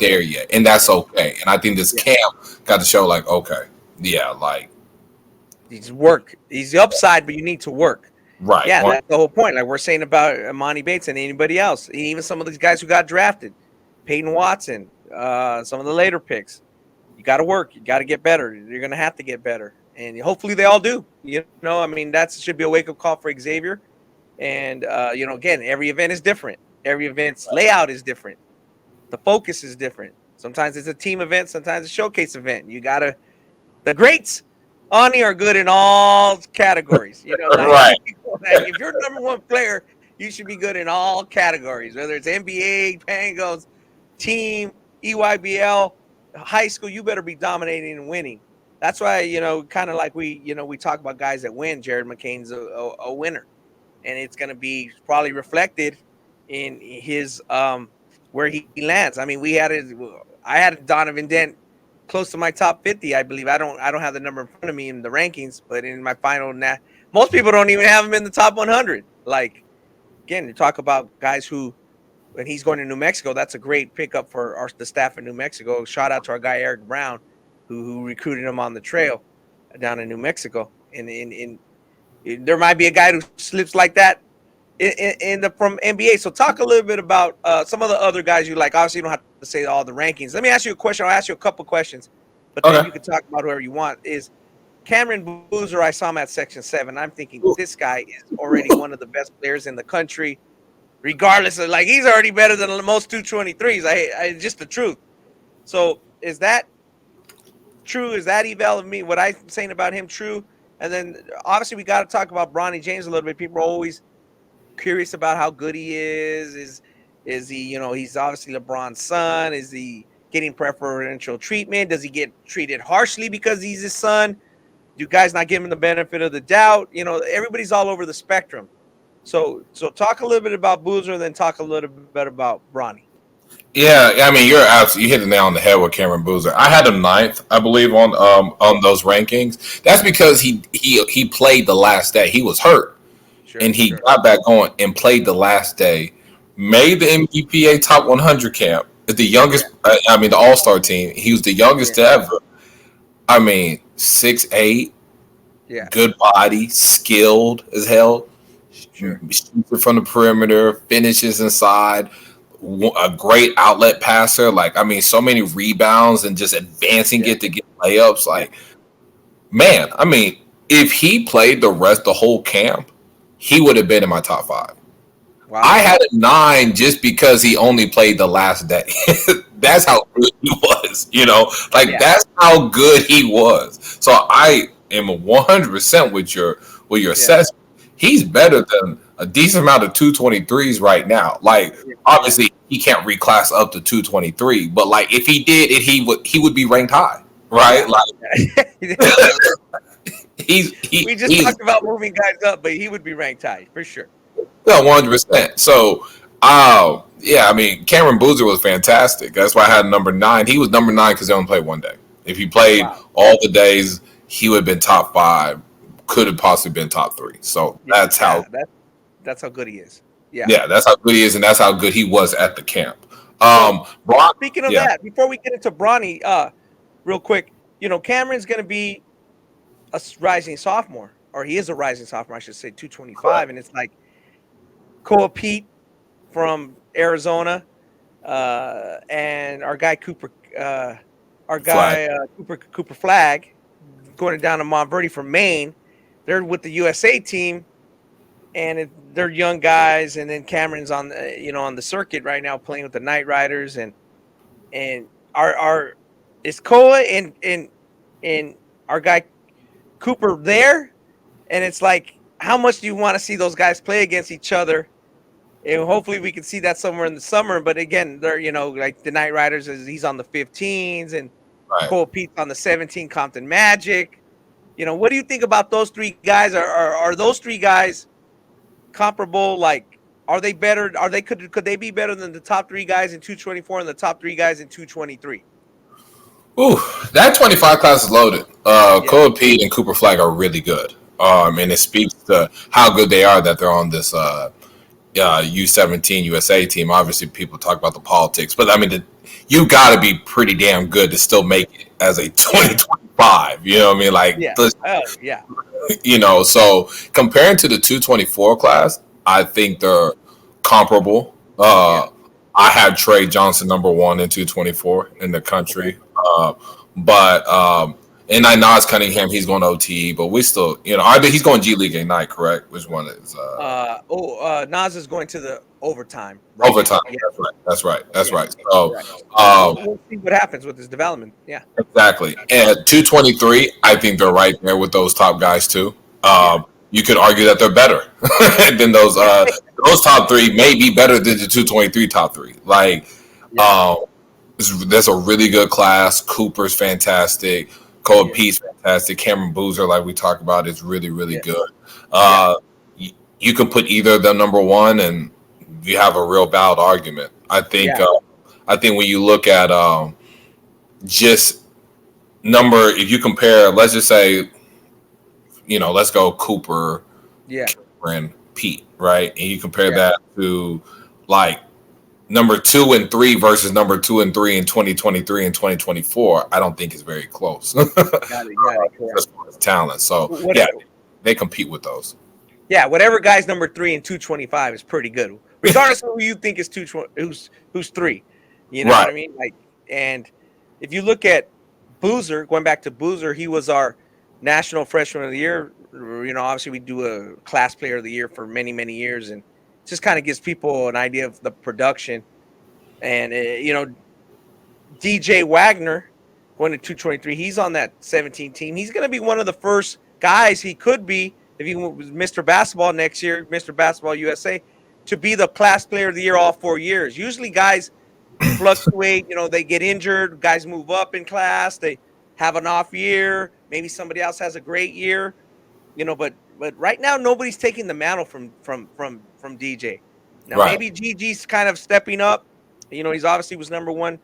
there yet, and that's okay. And I think this camp got to show, like, okay, like he's the upside, but you need to work. Right. Yeah, that's the whole point. Like we're saying about Imani Bates and anybody else, even some of these guys who got drafted, Peyton Watson, some of the later picks. You got to work. You got to get better. You're going to have to get better. And hopefully they all do. You know, I mean, that should be a wake-up call for Xavier. And, you know, again, every event is different. Every event's layout is different. The focus is different. Sometimes it's a team event. Sometimes it's a showcase event. The greats, Ani are good in all categories. You know, like, Right. like if you're number one player, you should be good in all categories, whether it's NBA, Pangos, team, EYBL, high school. You better be dominating and winning. That's why, you know, kind of like we talk about guys that win. Jared McCain's a winner, and it's going to be probably reflected in his where he lands. I mean, I had Donovan Dent close to my top 50, I believe. I don't have the number in front of me in the rankings, but in my final, most people don't even have him in the top 100. Like, again, you talk about guys who, when he's going to New Mexico, that's a great pickup for the staff in New Mexico. Shout out to our guy Eric Brown, who recruited him on the trail down in New Mexico. And there might be a guy who slips like that from NBA. So talk a little bit about some of the other guys you like. Obviously, you don't have to say all the rankings. Let me ask you a question. I'll ask you a couple questions, but then you can talk about whoever you want. Is Cameron Boozer? I saw him at Section 7. I'm thinking this guy is already one of the best players in the country, regardless of, like, he's already better than most 223s. I just the truth. So is that true? Is that eval of me? What I'm saying about him true? And then obviously we got to talk about Bronny James a little bit. People are always curious about how good he is he, you know, he's obviously LeBron's son. Is he getting preferential treatment? Does he get treated harshly because he's his son? Do guys not give him the benefit of the doubt? You know, everybody's all over the spectrum. So talk a little bit about Boozer, and then talk a little bit about Bronny. Yeah, I mean, you hit the nail on the head with Cameron Boozer. I had him ninth, I believe, on those rankings. That's because he played the last day. He was hurt, and he got back on and played the last day. Made the NBPA top 100 camp. The youngest, the All-Star team. He was the youngest ever. I mean, 6'8", good body, skilled as hell. Shoots from the perimeter, finishes inside. A great outlet passer. Like, I mean, so many rebounds and just advancing it to get layups. Like, man, I mean, if he played the whole camp, he would have been in my top 5. Wow. I had a 9 just because he only played the last day. That's how good he was, you know? Like, that's how good he was. So I am 100% with your assessment. He's better than a decent amount of 223s right now. Like, obviously, he can't reclass up to 223, but, like, if he did it, he would be ranked high, right? Like, we just talked about moving guys up, but he would be ranked high for sure. Yeah, 100%. So, I mean, Cameron Boozer was fantastic. That's why I had number 9. He was number 9 because he only played one day. If he played all the days, he would have been top 5. Could have possibly been top 3. So that's how good he is. Yeah, that's how good he is, and that's how good he was at the camp. Speaking of that, before we get into Bronny, real quick, you know, Cameron's going to be a rising sophomore, or he is a rising sophomore, I should say, 225, and it's like Cole Pete from Arizona, and our guy Cooper Flag going down to Montverde from Maine. They're with the USA team, and they're young guys. And then Cameron's on the circuit right now, playing with the Knight Riders. And is Koa and our guy Cooper there? And it's like, how much do you want to see those guys play against each other? And hopefully we can see that somewhere in the summer. But again, they're, you know, like the Knight Riders, he's on the 15s, and Cole Pete's on the 17 Compton Magic. You know, what do you think about those 3 guys? Are those 3 guys comparable? Like, are they better? Could they be better than the top 3 guys in 224 and the top 3 guys in 223? Ooh, that 25 class is loaded. Cole Pete and Cooper Flag are really good. And it speaks to how good they are that they're on this U17 USA team. Obviously, people talk about the politics, but I mean, you got to be pretty damn good to still make it as a 2025. You know what I mean? Like, you know, so comparing to the 224 class, I think they're comparable. I had Trey Johnson number 1 in 224 in the country. But And I know it's Cunningham. He's going to OTE, but we still, I think he's going G League Ignite, correct? Which one is? Nas is going to the overtime. Right Overtime. now. That's right. So we'll see what happens with his development. Yeah, exactly. And 223, I think they're right there with those top guys too. You could argue that they're better than those. Those top three may be better than the 223 top three. There's a really good class. Cooper's fantastic. Cole Pete's fantastic. Cameron Boozer, like we talked about, is really, really good. You can put either of them number one, and you have a real valid argument. I think. I think when you look at just number, if you compare, let's just say, let's go Cooper, Cameron, Pete, right? And you compare that to like number 2 and 3 versus number 2 and 3 in 2023 and 2024, I don't think is very close. Got it. As far as talent. So they compete with those. Yeah, whatever guy's number 3 in 225 is pretty good, regardless of who you think is who's 3. You know what I mean? And if you look at Boozer, going back to Boozer, he was our National Freshman of the Year. Obviously we do a Class Player of the Year for many, many years, and just kind of gives people an idea of the production. And, DJ Wagner going to 223, he's on that 17 team. He's going to be one of the first guys he could be, if he was Mr. Basketball next year, Mr. Basketball USA, to be the Class Player of the Year all 4 years. Usually guys fluctuate, they get injured, guys move up in class, they have an off year, maybe somebody else has a great year, but right now nobody's taking the mantle from DJ. Now maybe GG's kind of stepping up. He's obviously was number 1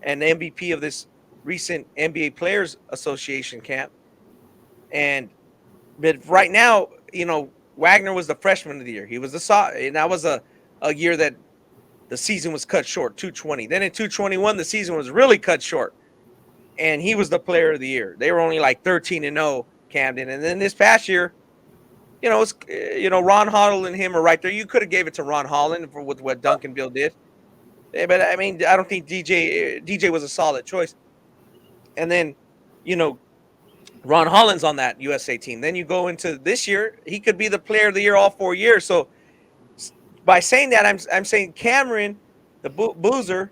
and the MVP of this recent NBA Players Association camp. But right now, Wagner was the freshman of the year. He was and that was a year that the season was cut short, 220. Then in 221, the season was really cut short, and he was the player of the year. They were only like 13-0, Camden. And then this past year, Ron Holland and him are right there. You could have gave it to Ron Holland with what Duncanville did, but I mean, I don't think DJ was a solid choice. And then, Ron Holland's on that USA team. Then you go into this year, he could be the player of the year all 4 years. So by saying that, I'm saying Cameron, the Boozer,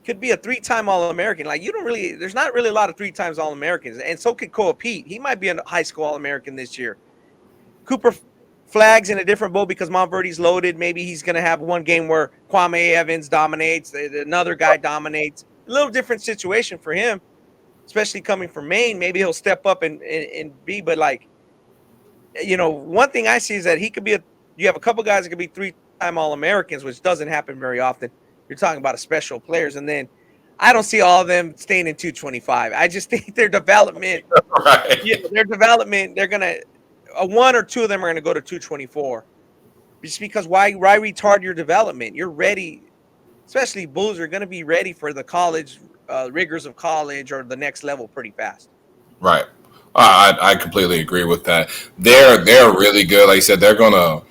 could be a 3-time All-American. Like, there's not really a lot of 3 times All-Americans. And so could Cole Pete. He might be a high school All-American this year. Cooper flags in a different boat because Montverde's loaded. Maybe he's going to have one game where Kwame Evans dominates, another guy dominates. A little different situation for him, especially coming from Maine. Maybe he'll step up and be, but one thing I see is that he could be you have a couple guys that could be 3-time All-Americans, which doesn't happen very often. You're talking about a special players. And then I don't see all of them staying in 225. I just think their development, they're going to, 1 or 2 of them are going to go to 224. Just because why retard your development? You're ready, especially Bulls are going to be ready for the college rigors of college or the next level pretty fast. Right. I completely agree with that. They're really good. Like I said, they're gonna.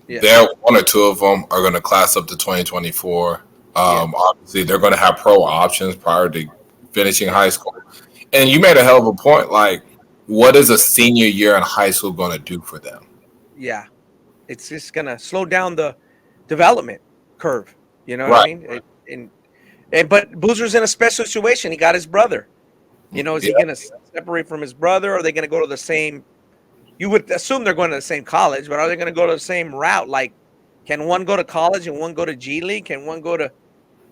They're 1 or 2 of them are gonna class up to 2024. Obviously, they're gonna have pro options prior to finishing high school. And you made a hell of a point. Like, what is a senior year in high school gonna do for them? Yeah, it's just gonna slow down the development curve. You know what I mean? But Boozer's in a special situation. He got his brother. Is he going to separate from his brother? Or are they going to go to the same? You would assume they're going to the same college, but are they going to go to the same route? Like, can one go to college and one go to G League? Can one go to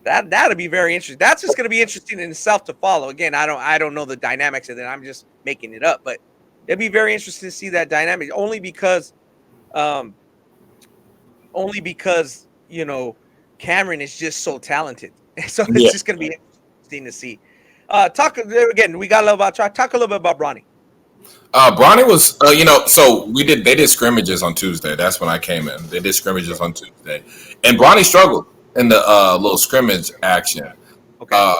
that? That'd be very interesting. That's just going to be interesting in itself to follow. Again, I don't know the dynamics of it. I'm just making it up, but it'd be very interesting to see that dynamic. Only because Cameron is just so talented. So it's just going to be interesting to see. Talk again. We got a little about talk a little bit about Bronny. Bronny was, so they did scrimmages on Tuesday. That's when I came in. They did scrimmages on Tuesday, and Bronny struggled in the little scrimmage action. Okay.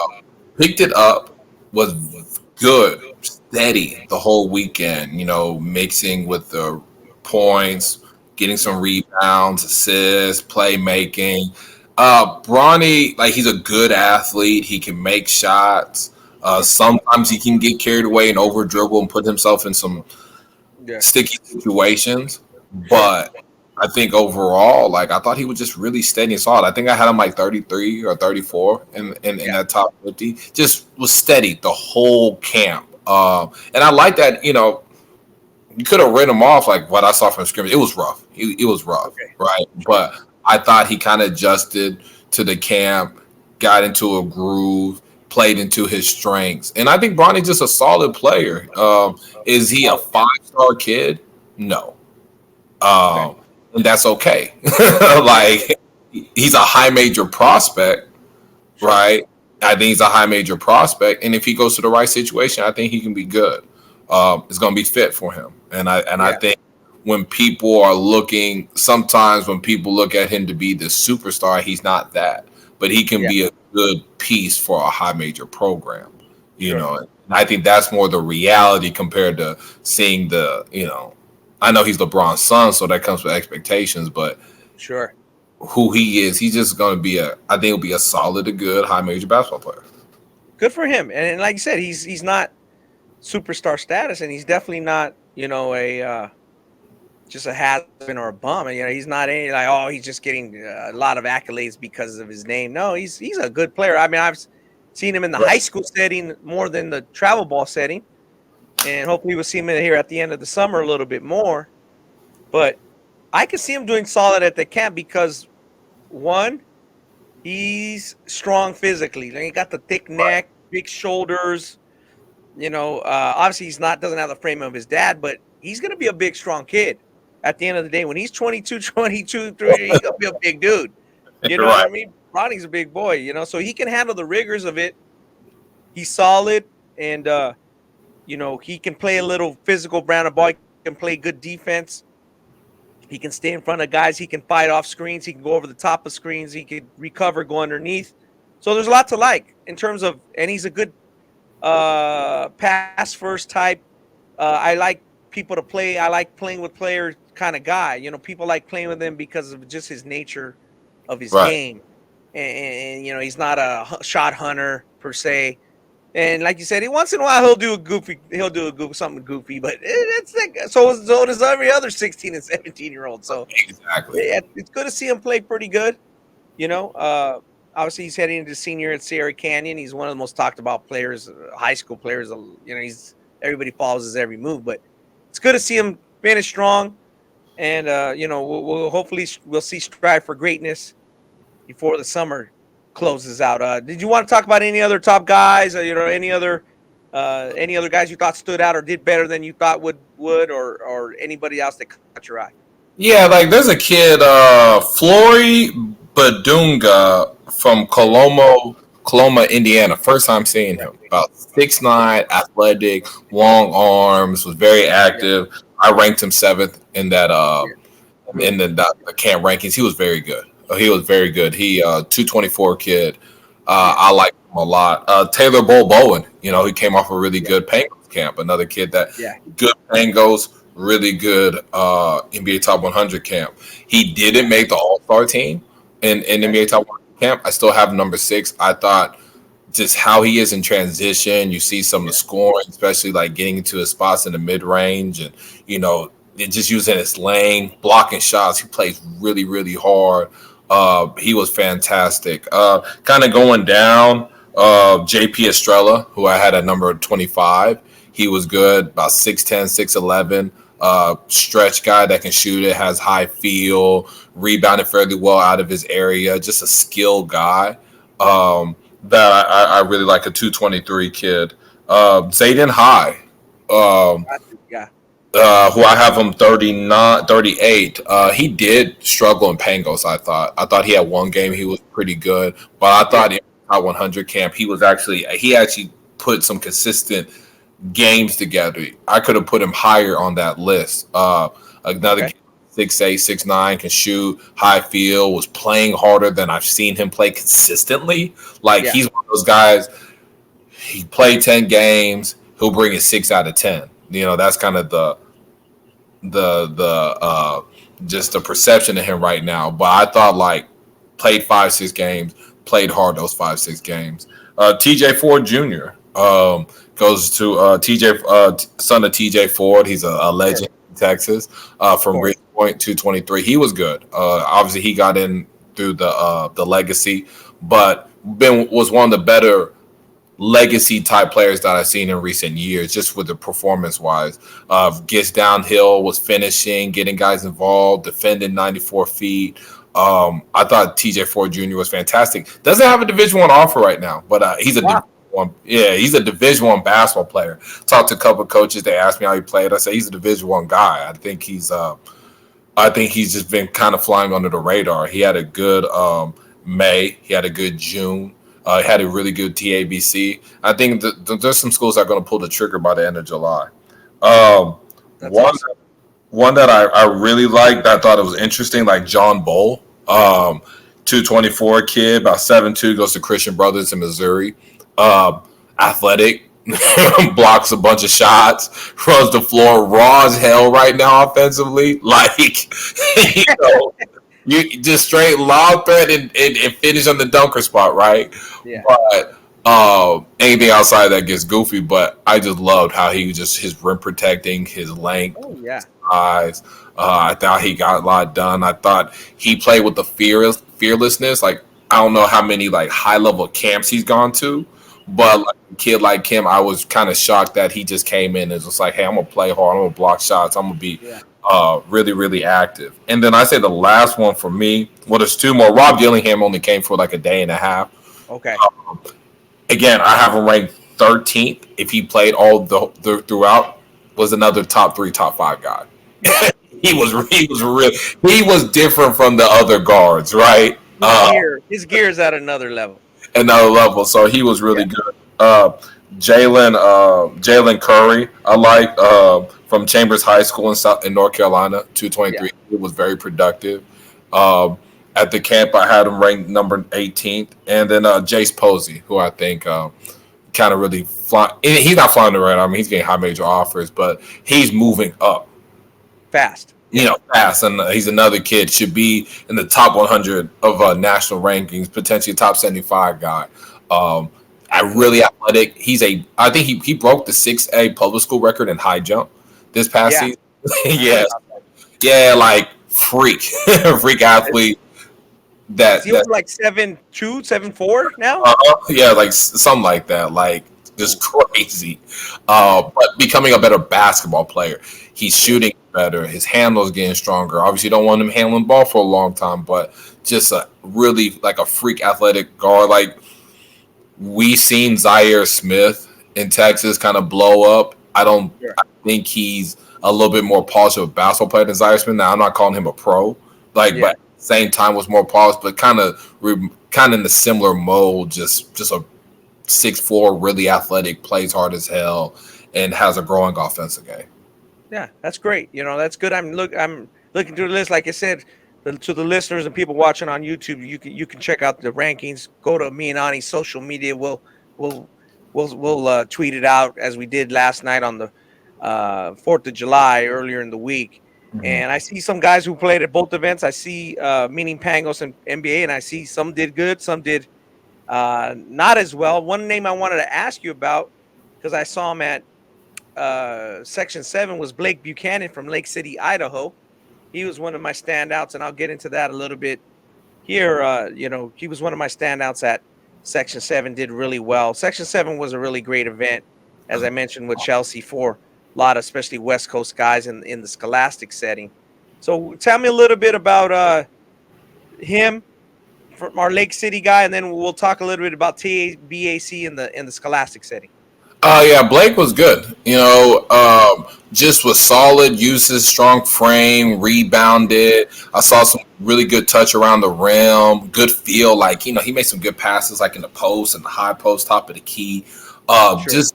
Picked it up, was good, steady the whole weekend. Mixing with the points, getting some rebounds, assists, playmaking. Bronny, like, he's a good athlete. He can make shots. Sometimes he can get carried away and over dribble and put himself in some sticky situations. But I think overall, like, I thought he was just really steady and solid. I think I had him like 33 or 34 in that top 50. Just was steady the whole camp. And I like that, you could have written him off like what I saw from scrimmage. It was rough. It was rough, right? But I thought he kind of adjusted to the camp, got into a groove, played into his strengths. And I think Bronny's just a solid player. Is he a 5-star kid? No. And that's okay. Like, he's a high major prospect, right? I think he's a high major prospect. And if he goes to the right situation, I think he can be good. It's going to be fit for him. And I think when people are looking, sometimes when people look at him to be the superstar, he's not that. But he can be a good piece for a high major program, you know. And I think that's more the reality compared to seeing I know he's LeBron's son, so that comes with expectations, but who he is, he's just going to be I think he'll be a solid to good high major basketball player. Good for him. And like you said, he's not superstar status, and he's definitely not, just a has-been or a bum. And, he's not any like, he's just getting a lot of accolades because of his name. No, he's a good player. I mean, I've seen him in the high school setting more than the travel ball setting. And hopefully we'll see him here at the end of the summer a little bit more. But I can see him doing solid at the camp because, one, he's strong physically. He got the thick neck, big shoulders. Obviously doesn't have the frame of his dad, but he's going to be a big, strong kid. At the end of the day, when he's 22, 3, he's going to be a big dude. You know what I mean? Ronnie's a big boy, so he can handle the rigors of it. He's solid, and he can play a little physical brand of ball. He can play good defense. He can stay in front of guys. He can fight off screens. He can go over the top of screens. He can recover, go underneath. So there's a lot to like in terms of, and he's a good pass first type. I like people to play. I like playing with players kind of guy. People like playing with him because of just his nature of his game. And he's not a shot hunter per se. And like you said, once in a while he'll do something goofy, but it's like so does every other 16 and 17-year-old. So exactly, it's good to see him play pretty good. Obviously he's heading into senior at Sierra Canyon. He's one of the most talked about players, high school players. Everybody follows his every move, but it's good to see him finish strong. And we'll hopefully see strive for greatness before the summer closes out. Did you want to talk about any other top guys? Any other guys you thought stood out or did better than you thought would or anybody else that caught your eye? Yeah, like there's a kid, Flores Badunga from Coloma, Indiana. First time seeing him. About 6'9", athletic, long arms, was very active. I ranked him 7th in that in the camp rankings. He was very good. He 224 kid. I like him a lot. Taylor Bowen, he came off a really good Pangos camp. Another kid that good Pangos, really good NBA Top 100 camp. He didn't make the All-Star team in NBA Top 100 camp. I still have number 6. I thought just how he is in transition. You see some of the scoring, especially like getting into his spots in the mid-range and, just using his lane, blocking shots. He plays really, really hard. He was fantastic. Kind of going down, JP Estrella, who I had at number 25. He was good, about 6'10", 6'11", stretch guy that can shoot it, has high feel, rebounded fairly well out of his area, just a skilled guy. That I really like, a 223 kid. Zayden High, who I have him 38. He did struggle in Pangos, I thought he had one game he was pretty good, but I thought in Top 100 camp he actually put some consistent games together. I could have put him higher on that list. Another kid, 6'8", 6'9", can shoot, high feel, was playing harder than I've seen him play consistently. He's one of those guys, he played 10 games, he'll bring it 6 out of 10. That's kind of the just the perception of him right now. But I thought played 5-6 games, played hard those 5-6 games. TJ Ford Jr., Goes to TJ, son of TJ Ford. He's a legend in Texas. From Ridge Point 223. He was good. Obviously, he got in through the legacy, but was one of the better legacy type players that I've seen in recent years, just with the performance wise. Gets downhill, was finishing, getting guys involved, defending 94 feet. I thought TJ Ford Jr. was fantastic. Doesn't have a Division I offer right now, but he's a he's a Division I basketball player. Talked to a couple of coaches. They asked me how he played. I said he's a Division I guy. I think he's just been kind of flying under the radar. He had a good May. He had a good June. Had a really good TABC. I think there's some schools that are going to pull the trigger by the end of July. One that I really liked, I thought it was interesting, like John Bull, 224 kid, about 7'2", goes to Christian Brothers in Missouri. Athletic, blocks a bunch of shots, runs the floor raw as hell right now offensively. Like, you just straight lob threat and finish on the dunker spot, right? Yeah. But anything outside that gets goofy. But I just loved how he was just his rim protecting, his length, his size. I thought he got a lot done. I thought he played with the fearlessness. Like, I don't know how many like high level camps he's gone to, but like a kid like him, I was kind of shocked that he just came in and was just like, hey, I'm gonna play hard, I'm gonna block shots, I'm gonna be really, really active. And then I say the last one for me, well, there's two more. Rob Dillingham only came for like a day and a half. Okay. Again, I have him ranked 13th. If he played all the throughout, was another top 3, top 5 guy. He was different from the other guards, right? His gear is at another level. So he was really good. Jalen Curry, I like from Chambers High School in North Carolina, 223. It was very productive. At the camp, I had him ranked number 18th, and then Jace Posey, who I think kind of really he's not flying the radar. I mean, he's getting high major offers, but he's moving up fast. Fast, and he's another kid, should be in the top 100 of national rankings, potentially a top 75 guy. Really athletic. I think he broke the 6A public school record in high jump this past season. Like freak athlete. He was like 7'2", 7'4" now. Like something like that. Like just crazy. But becoming a better basketball player. He's shooting better. His handle's getting stronger. Obviously, you don't want him handling ball for a long time, but just a really like a freak athletic guard. Like we seen Zaire Smith in Texas kind of blow up. I think he's a little bit more polished of a basketball player than Zaire Smith. Now I'm not calling him a pro, but at the same time was more polished, but kind of in the similar mold. Just a 6'4", really athletic, plays hard as hell, and has a growing offensive game. Yeah, that's great. That's good. I'm looking through the list. Like I said, to the listeners and people watching on YouTube, you can check out the rankings. Go to me and Ani's social media. We'll tweet it out as we did last night on the 4th of July earlier in the week. Mm-hmm. And I see some guys who played at both events. I see meaning Pangos and NBA, and I see some did good, some did not as well. One name I wanted to ask you about, because I saw him at Section 7, was Blake Buchanan from Lake City, Idaho. He was one of my standouts, and I'll get into that a little bit here. He was one of my standouts at Section 7, did really well. Section 7 was a really great event, as I mentioned, with Chelsea, for a lot of especially West Coast guys in the scholastic setting. So tell me a little bit about him, from our Lake City guy, and then we'll talk a little bit about TABC in the scholastic setting. Blake was good. Just was solid, used his strong frame, rebounded. I saw some really good touch around the rim, good feel. Like, he made some good passes, like in the post and the high post, top of the key. Just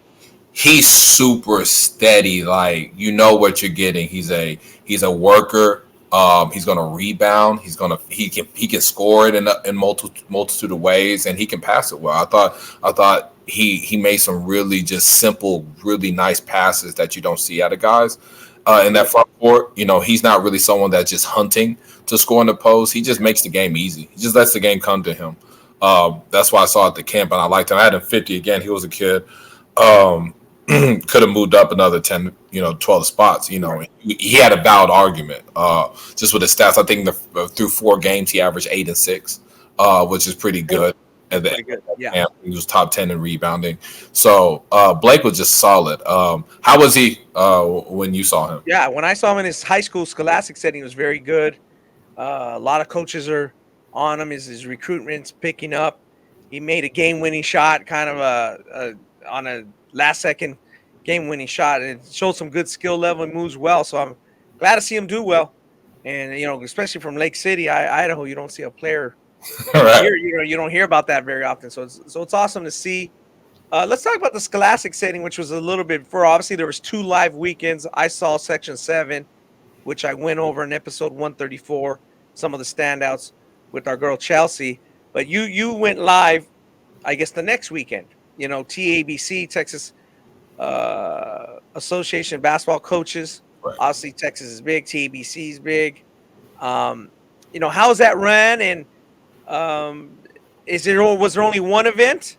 he's super steady. Like, what you're getting. He's a worker. He's gonna rebound. He can score it in multitude of ways, and he can pass it well. I thought he made some really just simple, really nice passes that you don't see out of guys in that front court. He's not really someone that's just hunting to score in the post. He just makes the game easy. He just lets the game come to him. That's why I saw at the camp, and I liked him. I had him 50 again. He was a kid. could have moved up another 10, 12 spots. He had a valid argument. Just with his stats, I think through 4 games he averaged 8 and 6, which is pretty good. And pretty good. Yeah, he was top 10 in rebounding. So Blake was just solid. How was he when you saw him? Yeah, when I saw him in his high school scholastic setting, he was very good. A lot of coaches are on him. His recruitment's picking up. He made a game-winning shot, kind of on a last-second game-winning shot, and it showed some good skill level and moves well. So I'm glad to see him do well. And especially from Lake City, Idaho, you don't see a player. Right. Here, you don't hear about that very often. So it's awesome to see. Let's talk about the scholastic setting, which was a little bit before. Obviously, there was 2 live weekends. I saw Section 7, which I went over in episode 134, some of the standouts with our girl Chelsea. But you went live, I guess, the next weekend. TABC, Texas Association of Basketball Coaches. Right. Obviously, Texas is big. TABC is big. How's that run? And was there only one event,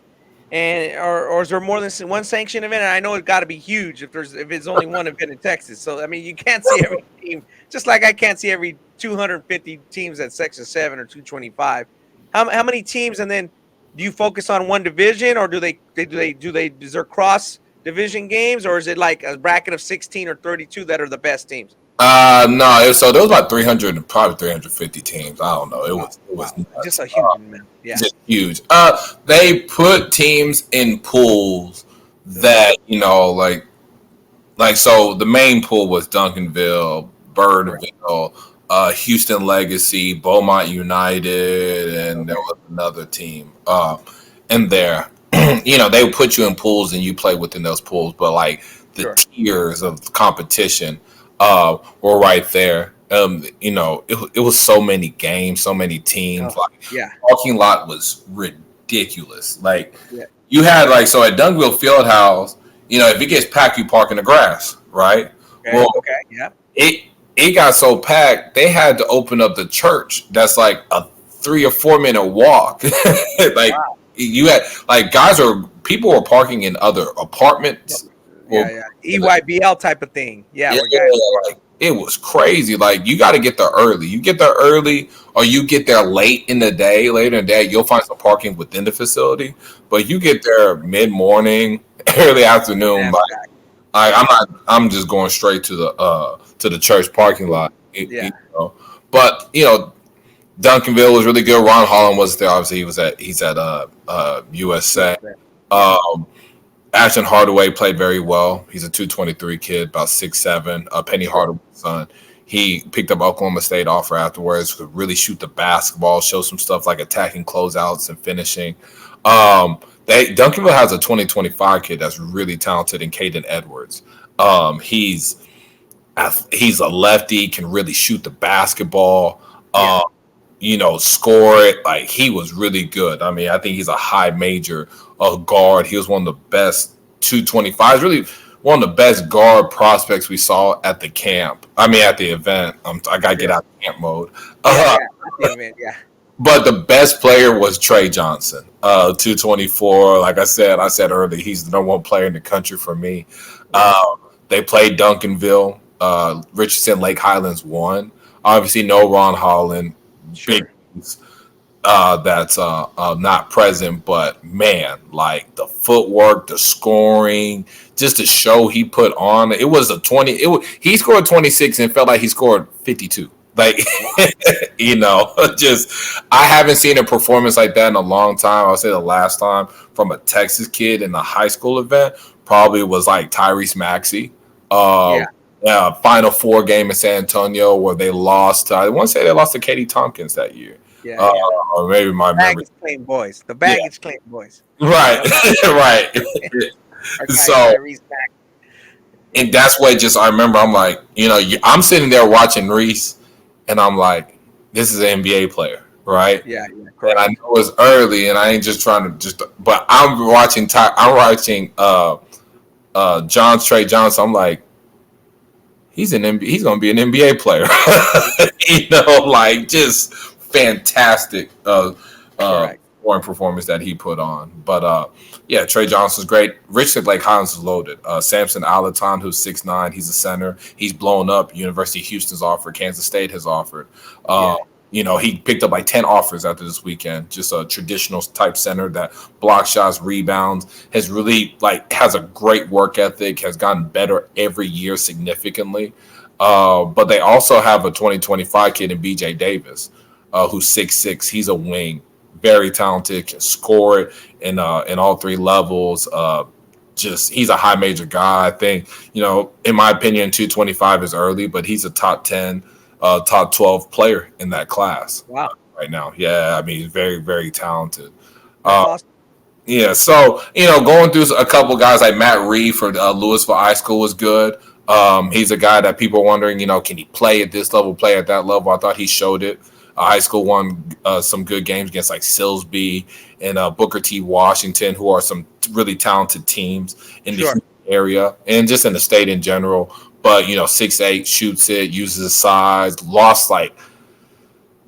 or is there more than one sanctioned event? And I know it got to be huge if it's only one event in Texas. So I mean, you can't see every team, just like I can't see every 250 teams at Section 7 or 225. How many teams? And then do you focus on one division, or is there cross division games, or is it like a bracket of 16 or 32 that are the best teams? No. So there was about 300, probably 350 teams. I don't know. It was just a huge amount. Yeah, just huge. They put teams in pools that like so the main pool was Duncanville, Birdville, Houston Legacy, Beaumont United, and there was another team in there. They would put you in pools and you play within those pools, but like the tiers of competition were right there. It was so many games, so many teams. Parking lot was ridiculous. Like you had so at Duncanville Fieldhouse, if it gets packed, you park in the grass, right? It got so packed they had to open up the church. That's like a 3 or 4 minute walk. You had people were parking in other apartments. EYBL type of thing. It was crazy. Like you got to get there early. You get there early, or you get there later in the day, you'll find some parking within the facility. But you get there mid-morning, early afternoon. I'm just going straight to the church parking lot. But Duncanville was really good. Ron Holland was there. Obviously, he's at USA. Ashton Hardaway played very well. He's a 223 kid, about 6'7". Penny Hardaway's son. He picked up Oklahoma State offer afterwards. Could really shoot the basketball, show some stuff like attacking closeouts and finishing. Duncanville has a 2025 kid that's really talented in Caden Edwards. He's a lefty, can really shoot the basketball. Score it. Like he was really good. I mean, I think he's a high major guard. He was one of the best 225s, really one of the best guard prospects we saw at the camp. I mean, at the event. I gotta get out of camp mode. But the best player was Trey Johnson, 224. Like I said earlier, he's the number 1 player in the country for me. They played Duncanville. Richardson Lake Highlands won. Obviously, no Ron Holland. Big that's not present, but man, like the footwork, the scoring, just the show he put on. It was he scored 26 and felt like he scored 52. Like I haven't seen a performance like that in a long time. I'll say the last time from a Texas kid in a high school event probably was like Tyrese Maxey. Final 4 game in San Antonio where they lost. I want to say they lost to Katie Tompkins that year. Or maybe my memory. Claim boys. The baggage claim boys. Right. Right. So, and that's what I remember. I'm like, I'm sitting there watching Reese, and I'm like, this is an NBA player, right? Yeah. And I know it's early, and I ain't just trying to but I'm watching. Trey Johnson. I'm like, he's going to be an NBA player. Just fantastic scoring performance that he put on. But yeah, Trey Johnson's great. Richard Lake Highlands is loaded. Samson Alaton, who's 6'9", he's a center. He's blown up. University of Houston's offered. Kansas State has offered. He picked up like 10 offers after this weekend. Just a traditional type center that blocks shots, rebounds, has really has a great work ethic, has gotten better every year significantly. But they also have a 2025 kid in BJ Davis, who's 6'6". He's a wing, very talented, can score it in all three levels. He's a high major guy. I think, in my opinion, 225 is early, but he's a top 10, top 12 player in that class. Wow. Right now. Yeah, I mean, he's very, very talented. Awesome. Yeah, so, going through a couple guys like Matt Reed for Louisville High School was good. He's a guy that people are wondering, can he play at this level, play at that level? I thought he showed it. High school won some good games against like Silsbee and Booker T. Washington, who are some really talented teams in the area and just in the state in general. But, 6'8", shoots it, uses his size, lost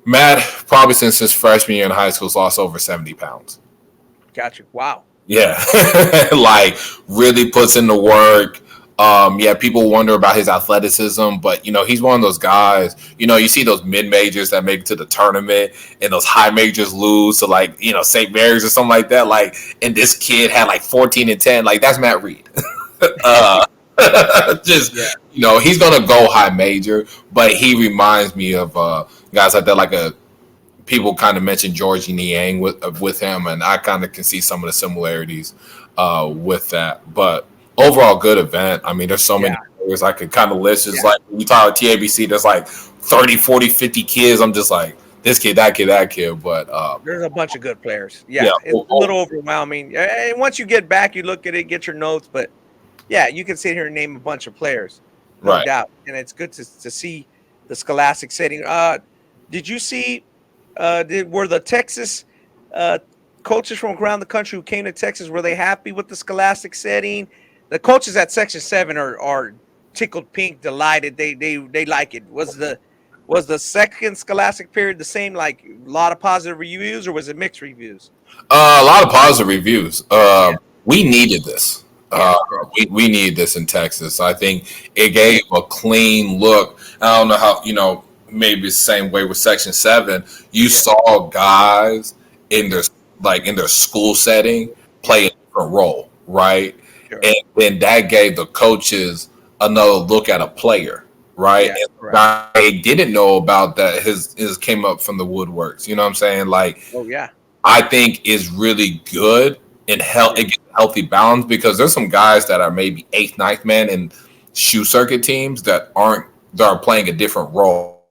Matt, probably since his freshman year in high school, has lost over 70 pounds. Gotcha. Wow. Yeah. Really puts in the work. People wonder about his athleticism, but he's one of those guys. You see those mid majors that make it to the tournament, and those high majors lose to St. Mary's or something like that. And this kid had 14 and 10. That's Matt Reed. He's gonna go high major, but he reminds me of guys like that. People kind of mentioned Georgie Niang with him, and I kind of can see some of the similarities with that, but. Overall, good event. I mean, there's so many players I could kind of list. It's like when you talk about TABC, there's 30, 40, 50 kids. I'm just like, this kid, that kid, that kid. But there's a bunch of good players. Yeah, it's a little overwhelming. And once you get back, you look at it, get your notes. But, you can sit here and name a bunch of players. No doubt. And it's good to see the scholastic setting. Did you see were the Texas coaches from around the country who came to Texas, were they happy with the scholastic setting? The coaches at Section 7 are tickled pink, delighted. They like it. Was the second scholastic period the same, a lot of positive reviews, or was it mixed reviews? A lot of positive reviews. We needed this. We needed this in Texas. I think it gave a clean look. I don't know how, maybe it's the same way with Section 7. You saw guys in their school setting play a different role, right? Sure. And then that gave the coaches another look at a player, right? They didn't know about that. His came up from the woodworks. You know what I'm saying? I think is really good and it gets a healthy balance, because there's some guys that are maybe 8th, 9th man in shoe circuit teams that are playing a different role.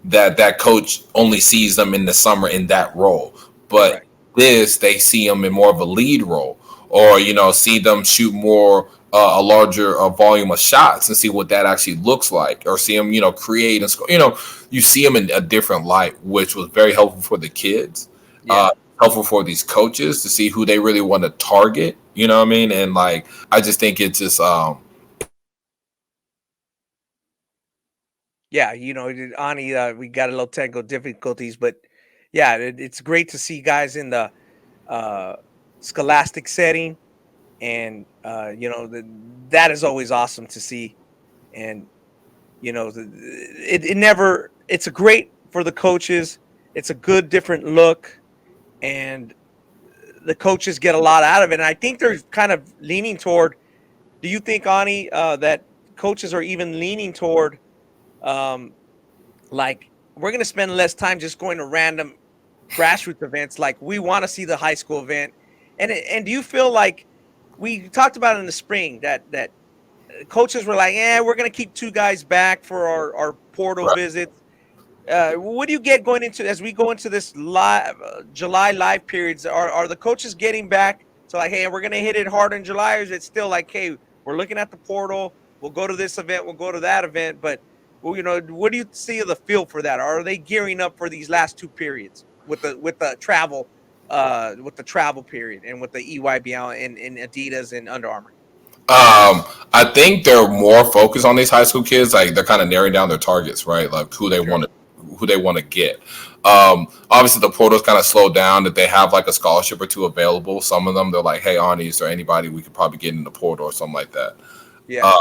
That coach only sees them in the summer in that role, but they see them in more of a lead role. Or, see them shoot more, a larger volume of shots and see what that actually looks like. Or see them, create and score. You see them in a different light, which was very helpful for the kids. Helpful for these coaches to see who they really want to target. You know what I mean? And, I just think it's just... Ani, we got a little technical difficulties, but, it's great to see guys in the... scholastic setting, and that is always awesome to see. And it's a great for the coaches. It's a good different look, and the coaches get a lot out of it. And I think they're kind of leaning toward, do you think, Ani, that coaches are even leaning toward we're going to spend less time just going to random grassroots events, we want to see the high school event? And do you feel like, we talked about it in the spring, that coaches were like, we're going to keep 2 guys back for our portal visits. What do you get going into, as we go into this July live periods? Are the coaches getting back to hey, we're going to hit it hard in July? Or is it still hey, we're looking at the portal, we'll go to this event, we'll go to that event? But, what do you see of the feel for that? Are they gearing up for these last 2 periods with the travel? With the travel period and with the EYBL and Adidas and Under Armour? I think they're more focused on these high school kids. They're kind of narrowing down their targets, right? Who they want who they want to get. Obviously, the portal's kind of slowed down. That they have like a scholarship or two available. Some of them they're like, "Hey, Arnie, is there anybody we could probably get in the portal or something like that?" Yeah.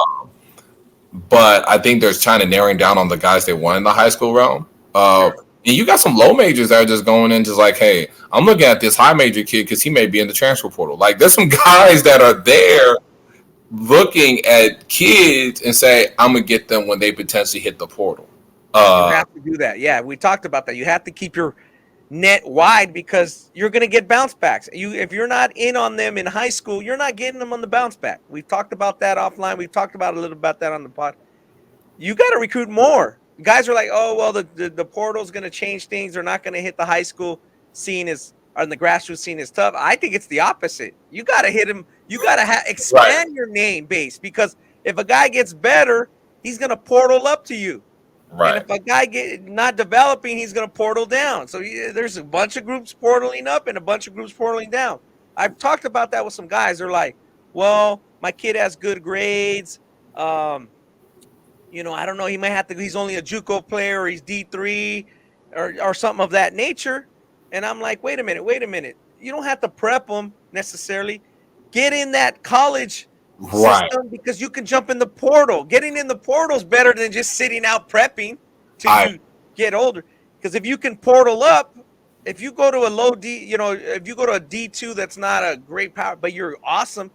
But I think there's kind of narrowing down on the guys they want in the high school realm. Sure. And you got some low majors that are just going in, just like, "Hey, I'm looking at this high major kid because he may be in the transfer portal." Like, there's some guys that are there looking at kids and say, "I'm gonna get them when they potentially hit the portal." You have to do that. Yeah, we talked about that. You have to keep your net wide because you're going to get bounce backs. If you're not in on them in high school, you're not getting them on the bounce back. We've talked about that offline. We've talked about a little about that on the pod. You got to recruit more. Guys are like, "Oh, well, the portal's going to change things. They're not going to hit the high school scene and the grassroots scene is tough." I think it's the opposite. You got to hit him. You got to expand your name base, because if a guy gets better, he's going to portal up to you. Right. And if a guy not developing, he's going to portal down. So there's a bunch of groups portaling up and a bunch of groups portaling down. I've talked about that with some guys. They're like, "Well, my kid has good grades. I don't know. He might have to. He's only a JUCO player, or he's D3, or something of that nature." And I'm like, wait a minute. You don't have to prep them necessarily. Get in that college system, because you can jump in the portal. Getting in the portal is better than just sitting out prepping till you get older. Because if you can portal up, if you go to a low D, if you go to a D2 that's not a great power, but you're awesome,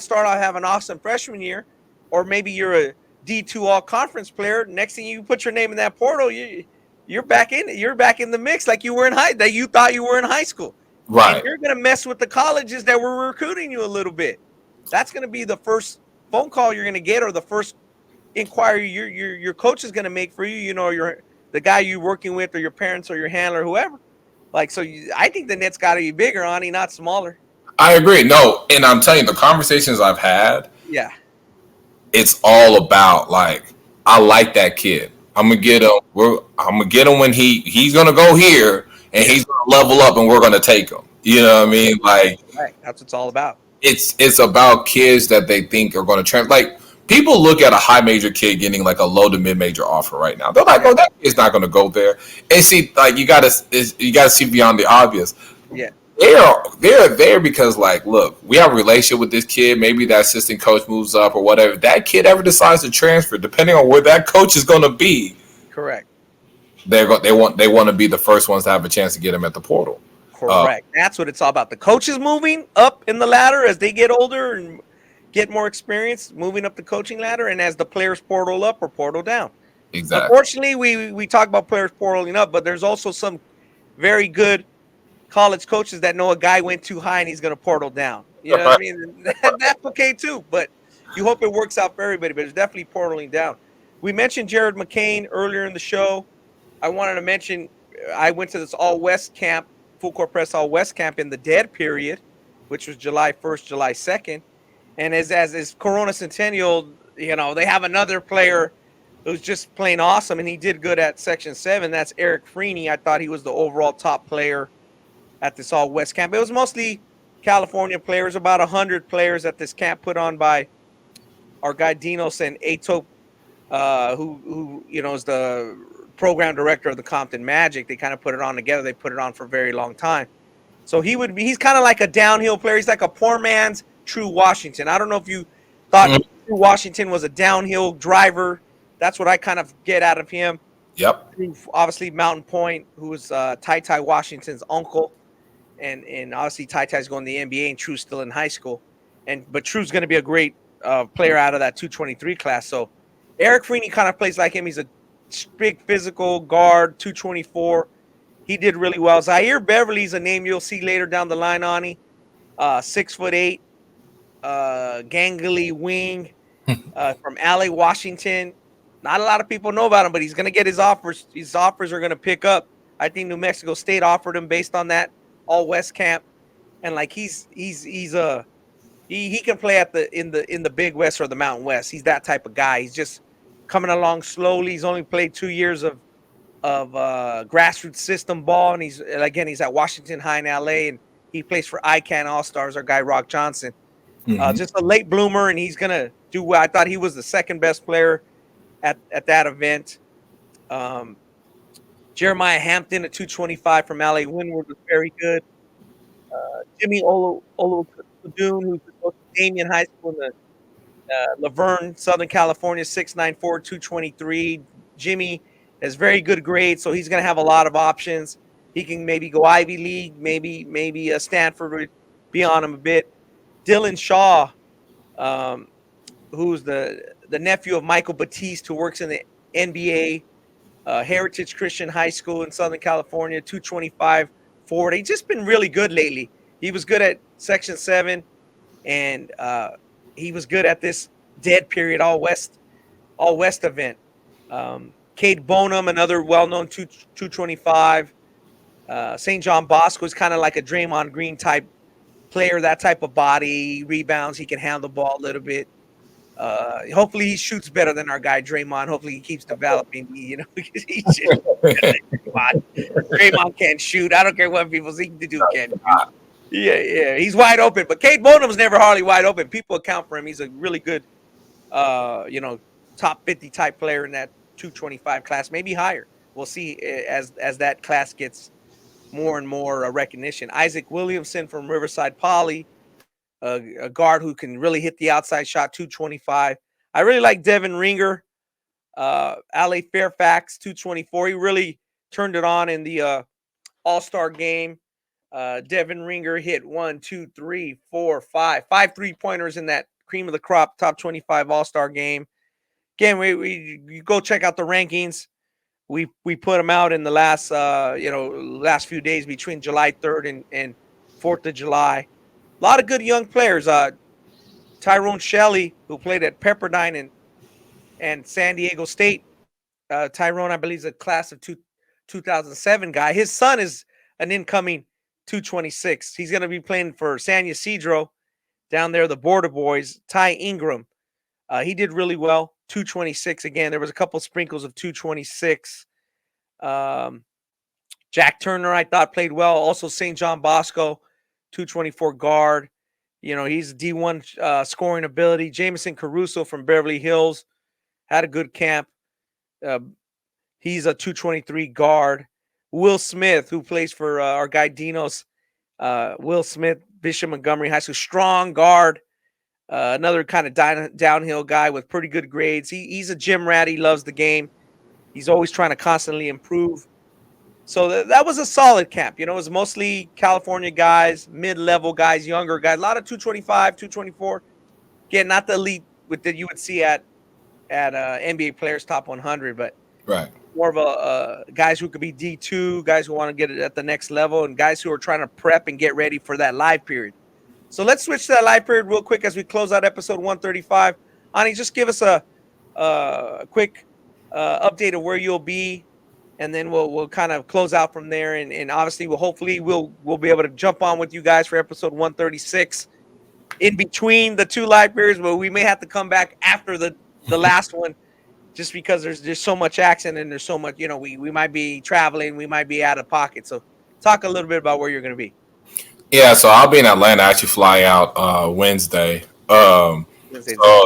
start out having an awesome freshman year, or maybe you're a D2 all conference player. Next thing you put your name in that portal, you're back in the mix like you were that you thought you were in high school. Right. And you're gonna mess with the colleges that were recruiting you a little bit. That's gonna be the first phone call you're gonna get, or the first inquiry your coach is gonna make for you. The guy you're working with, or your parents, or your handler, whoever. Like, so I think the net's got to be bigger, Ani, not smaller. I agree. No, and I'm telling you, the conversations I've had, yeah, it's all about, like, I like that kid. I'm gonna get him. I'm gonna get him when he's gonna go here, and he's gonna level up, and we're gonna take him. You know what I mean? Like, right. That's what it's all about. It's about kids that they think are going to transfer. Like, people look at a high major kid getting like a low to mid major offer right now. They're like, "Oh, that kid's not going to go there." And see, like, you gotta see beyond the obvious. Yeah, they're there because, like, look, we have a relationship with this kid. Maybe that assistant coach moves up or whatever. If that kid ever decides to transfer, depending on where that coach is going to be, correct. They want to be the first ones to have a chance to get him at the portal. Correct. That's what it's all about. The coaches moving up in the ladder as they get older and get more experience, moving up the coaching ladder, and as the players portal up or portal down. Exactly. Unfortunately, we talk about players portaling up, but there's also some very good college coaches that know a guy went too high and he's going to portal down. You know what I mean? That's okay too, but you hope it works out for everybody, but it's definitely portaling down. We mentioned Jared McCain earlier in the show. I wanted to mention I went to this All-West Camp, Full Court Press All-West Camp in the dead period, which was July 1st, July 2nd. And as Corona Centennial, they have another player who's just playing awesome, and he did good at Section 7. That's Eric Freeney. I thought he was the overall top player at this All-West Camp. It was mostly California players, about 100 players at this camp put on by our guy Dinos and Ato, who is the program director of the Compton Magic. They kind of put it on together. They put it on for a very long time. So he's kind of like a downhill player. He's like a poor man's True Washington. I don't know if you thought True Washington was a downhill driver. That's what I kind of get out of him. Yep. Obviously, Mountain Point, who was Ty Washington's uncle. And obviously Ty's going to the NBA and True's still in high school. But True's going to be a great player out of that 223 class. So Eric Freeney kind of plays like him. He's a big physical guard, 224. He did really well. Zaire Beverly's a name you'll see later down the line, Ani. 6'8", gangly wing from LA, Washington. Not a lot of people know about him, but he's going to get his offers. His offers are going to pick up. I think New Mexico State offered him based on that All-West Camp, and like he can play in the Big West or the Mountain West. He's that type of guy. He's just coming along slowly. He's only played 2 years of grassroots system ball, and he's at Washington High in LA, and he plays for ICANN All-Stars. Our guy Rock Johnson, just a late bloomer, and he's gonna do well. I thought he was the second best player at that event. Jeremiah Hampton at 225 from LA Windward was very good. Jimmy Oladoon, who's supposed to Damien High School in the Laverne, Southern California, 6'9", 223. Jimmy has very good grades, so he's going to have a lot of options. He can maybe go Ivy League, maybe Stanford would be on him a bit. Dylan Shaw, who's the nephew of Michael Batiste, who works in the NBA, Heritage Christian High School in Southern California, 225 forward. He's just been really good lately. He was good at Section 7, and he was good at this dead period all-West event. Cade Bonham, another well-known 225. St. John Bosco is kind of like a Draymond Green type player, that type of body, rebounds. He can handle the ball a little bit. Hopefully he shoots better than our guy Draymond. Hopefully he keeps developing. Because he's just Draymond can't shoot. I don't care what people think to do. Can't shoot. Yeah, he's wide open. But Cade Bonham's never hardly wide open. People account for him. He's a really good, top 50 type player in that 225 class, maybe higher. We'll see as that class gets more and more recognition. Isaac Williamson from Riverside Poly. A guard who can really hit the outside shot, 225. I really like Devin Ringer, Ale Fairfax, 224. He really turned it on in the All-Star game. Devin Ringer hit 5 3-pointers in that cream of the crop top 25 All-Star game. Again, we go check out the rankings. We put them out in the last few days between July 3rd and 4th of July. A lot of good young players. Tyrone Shelley, who played at Pepperdine and San Diego State. Tyrone, I believe, is a class of 2007 guy. His son is an incoming 226. He's going to be playing for San Ysidro down there, the Border Boys. Ty Ingram, he did really well, 226. Again, there was a couple sprinkles of 226. Jack Turner, I thought, played well. Also, St. John Bosco, 224 guard. He's D1 scoring ability. Jameson Caruso from Beverly Hills had a good camp. He's a 223 guard. Will Smith, who plays for our guy Dinos. Will Smith, Bishop Montgomery High School, strong guard. Another kind of downhill guy with pretty good grades. He's a gym rat. He loves the game. He's always trying to constantly improve. So that was a solid camp. It was mostly California guys, mid-level guys, younger guys. A lot of 225, 224. Again, not the elite that you would see at NBA Players Top 100, but right, more of a guys who could be D2, guys who want to get it at the next level, and guys who are trying to prep and get ready for that live period. So let's switch to that live period real quick as we close out episode 135. Ani, just give us a quick update of where you'll be. And then we'll kind of close out from there, and obviously we'll be able to jump on with you guys for episode 136 in between the two live periods, but we may have to come back after the last one, just because there's so much action and there's so much, we might be traveling, we might be out of pocket. So talk a little bit about where you're going to be. Yeah, so I'll be in Atlanta. I actually fly out Wednesday. So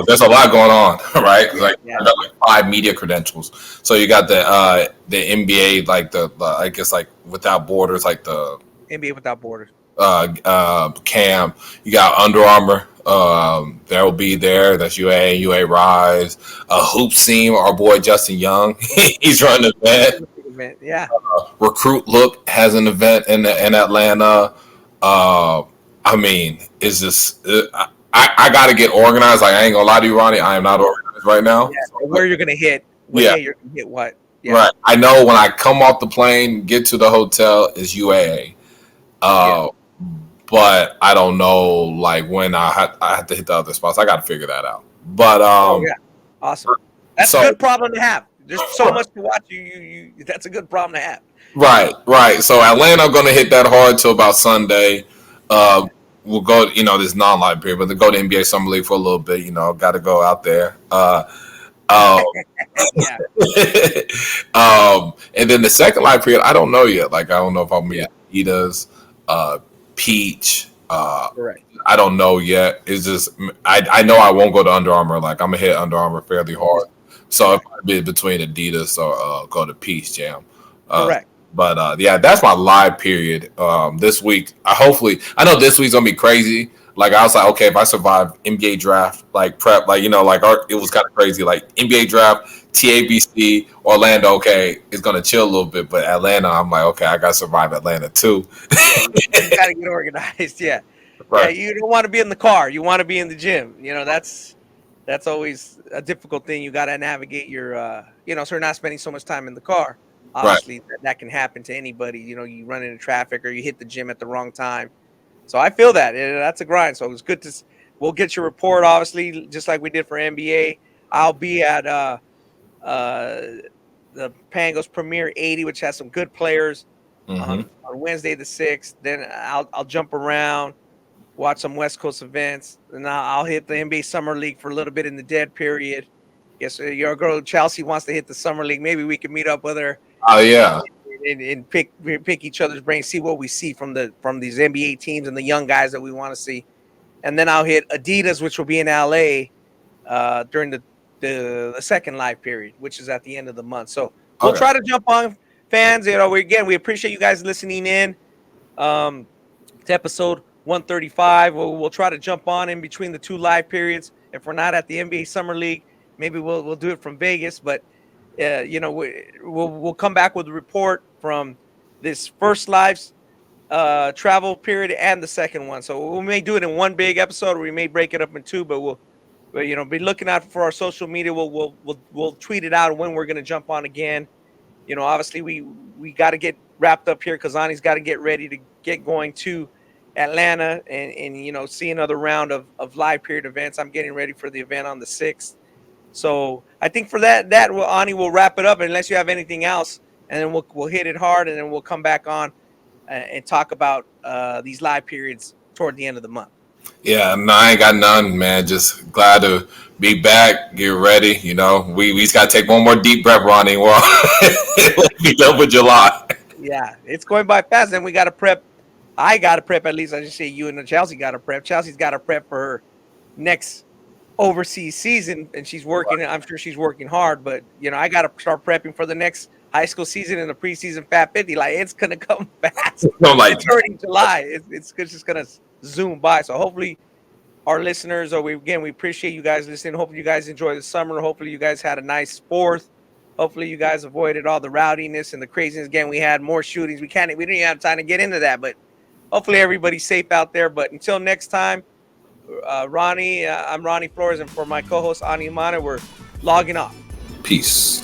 there's a lot going on, right? I got like 5 media credentials. So you got the NBA, like I guess like Without Borders, like the NBA Without Borders camp. You got Under Armour. They'll be there. That's UA Rise. Hoop Seam, our boy Justin Young. He's running the event. Yeah. Recruit Look has an event in Atlanta. I mean, it's just. I got to get organized. Like, I ain't going to lie to you, Ronnie. I am not organized right now. Yeah, so where you're going to hit. You're going to hit what. Yeah. Right. I know when I come off the plane, get to the hotel is UAA. But I don't know, like, when I have to hit the other spots. I got to figure that out. But awesome. That's a good problem to have. There's so much to watch. You that's a good problem to have. Right. So Atlanta, I'm going to hit that hard till about Sunday. We'll go, this non-live period, but to go to NBA Summer League for a little bit, got to go out there. And then the second live period, I don't know yet. Like, I don't know if I'll meet Adidas, Peach. Right. I don't know yet. It's just, I know I won't go to Under Armour. Like, I'm going to hit Under Armour fairly hard. So if I be between Adidas or go to Peach Jam. Correct. But yeah, that's my live period. This week, I know this week's gonna be crazy. Like I was like, okay, if I survive NBA draft, like prep, like it was kind of crazy. Like NBA draft, TABC, Orlando, okay, it's gonna chill a little bit. But Atlanta, I'm like, okay, I gotta survive Atlanta too. Yeah, you got to get organized. Yeah, Right. Yeah. You don't want to be in the car. You want to be in the gym. That's always a difficult thing. You got to navigate your, so you're not spending so much time in the car. Obviously, that can happen to anybody. You run into traffic or you hit the gym at the wrong time. So I feel that that's a grind. So it's good to. We'll get your report, obviously, just like we did for NBA. I'll be at the Pangos Premier 80, which has some good players on Wednesday the 6th. Then I'll jump around, watch some West Coast events, and I'll hit the NBA Summer League for a little bit in the dead period. Yes, your girl Chelsea wants to hit the Summer League. Maybe we can meet up with her. Oh yeah. And pick each other's brains, see what we see from these NBA teams and the young guys that we want to see. And then I'll hit Adidas, which will be in LA during the second live period, which is at the end of the month. So we'll try to jump on, fans. We appreciate you guys listening in to episode 135. We'll try to jump on in between the two live periods. If we're not at the NBA Summer League, maybe we'll do it from Vegas. But we'll come back with a report from this first live travel period and the second one. So we may do it in one big episode, or we may break it up in two. But we'll be looking out for our social media. We'll tweet it out when we're going to jump on again. Obviously we got to get wrapped up here because Ani's got to get ready to get going to Atlanta and see another round of live period events. I'm getting ready for the event on the 6th. So I think for that Ani will wrap it up unless you have anything else, and then we'll hit it hard, and then we'll come back on and talk about these live periods toward the end of the month. Yeah, no, I ain't got none, man. Just glad to be back. Get ready. We just got to take one more deep breath, Ronnie. Well, we'll be done with July. Yeah, it's going by fast. Then we got to prep. I got to prep, at least I should say you and Chelsea got to prep. Chelsea's got to prep for her next overseas season, and she's working. Right. I'm sure she's working hard, but I got to start prepping for the next high school season and the preseason Fat 50. Like, it's gonna come fast. It's already July. It's just gonna zoom by. So hopefully our listeners, we appreciate you guys listening. Hopefully you guys enjoy the summer. Hopefully you guys had a nice 4th. Hopefully you guys avoided all the rowdiness and the craziness. Again, we had more shootings. We didn't even have time to get into that, but hopefully everybody's safe out there. But until next time, Ronnie, I'm Ronnie Flores, and for my co-host Ani Umana, we're logging off. Peace.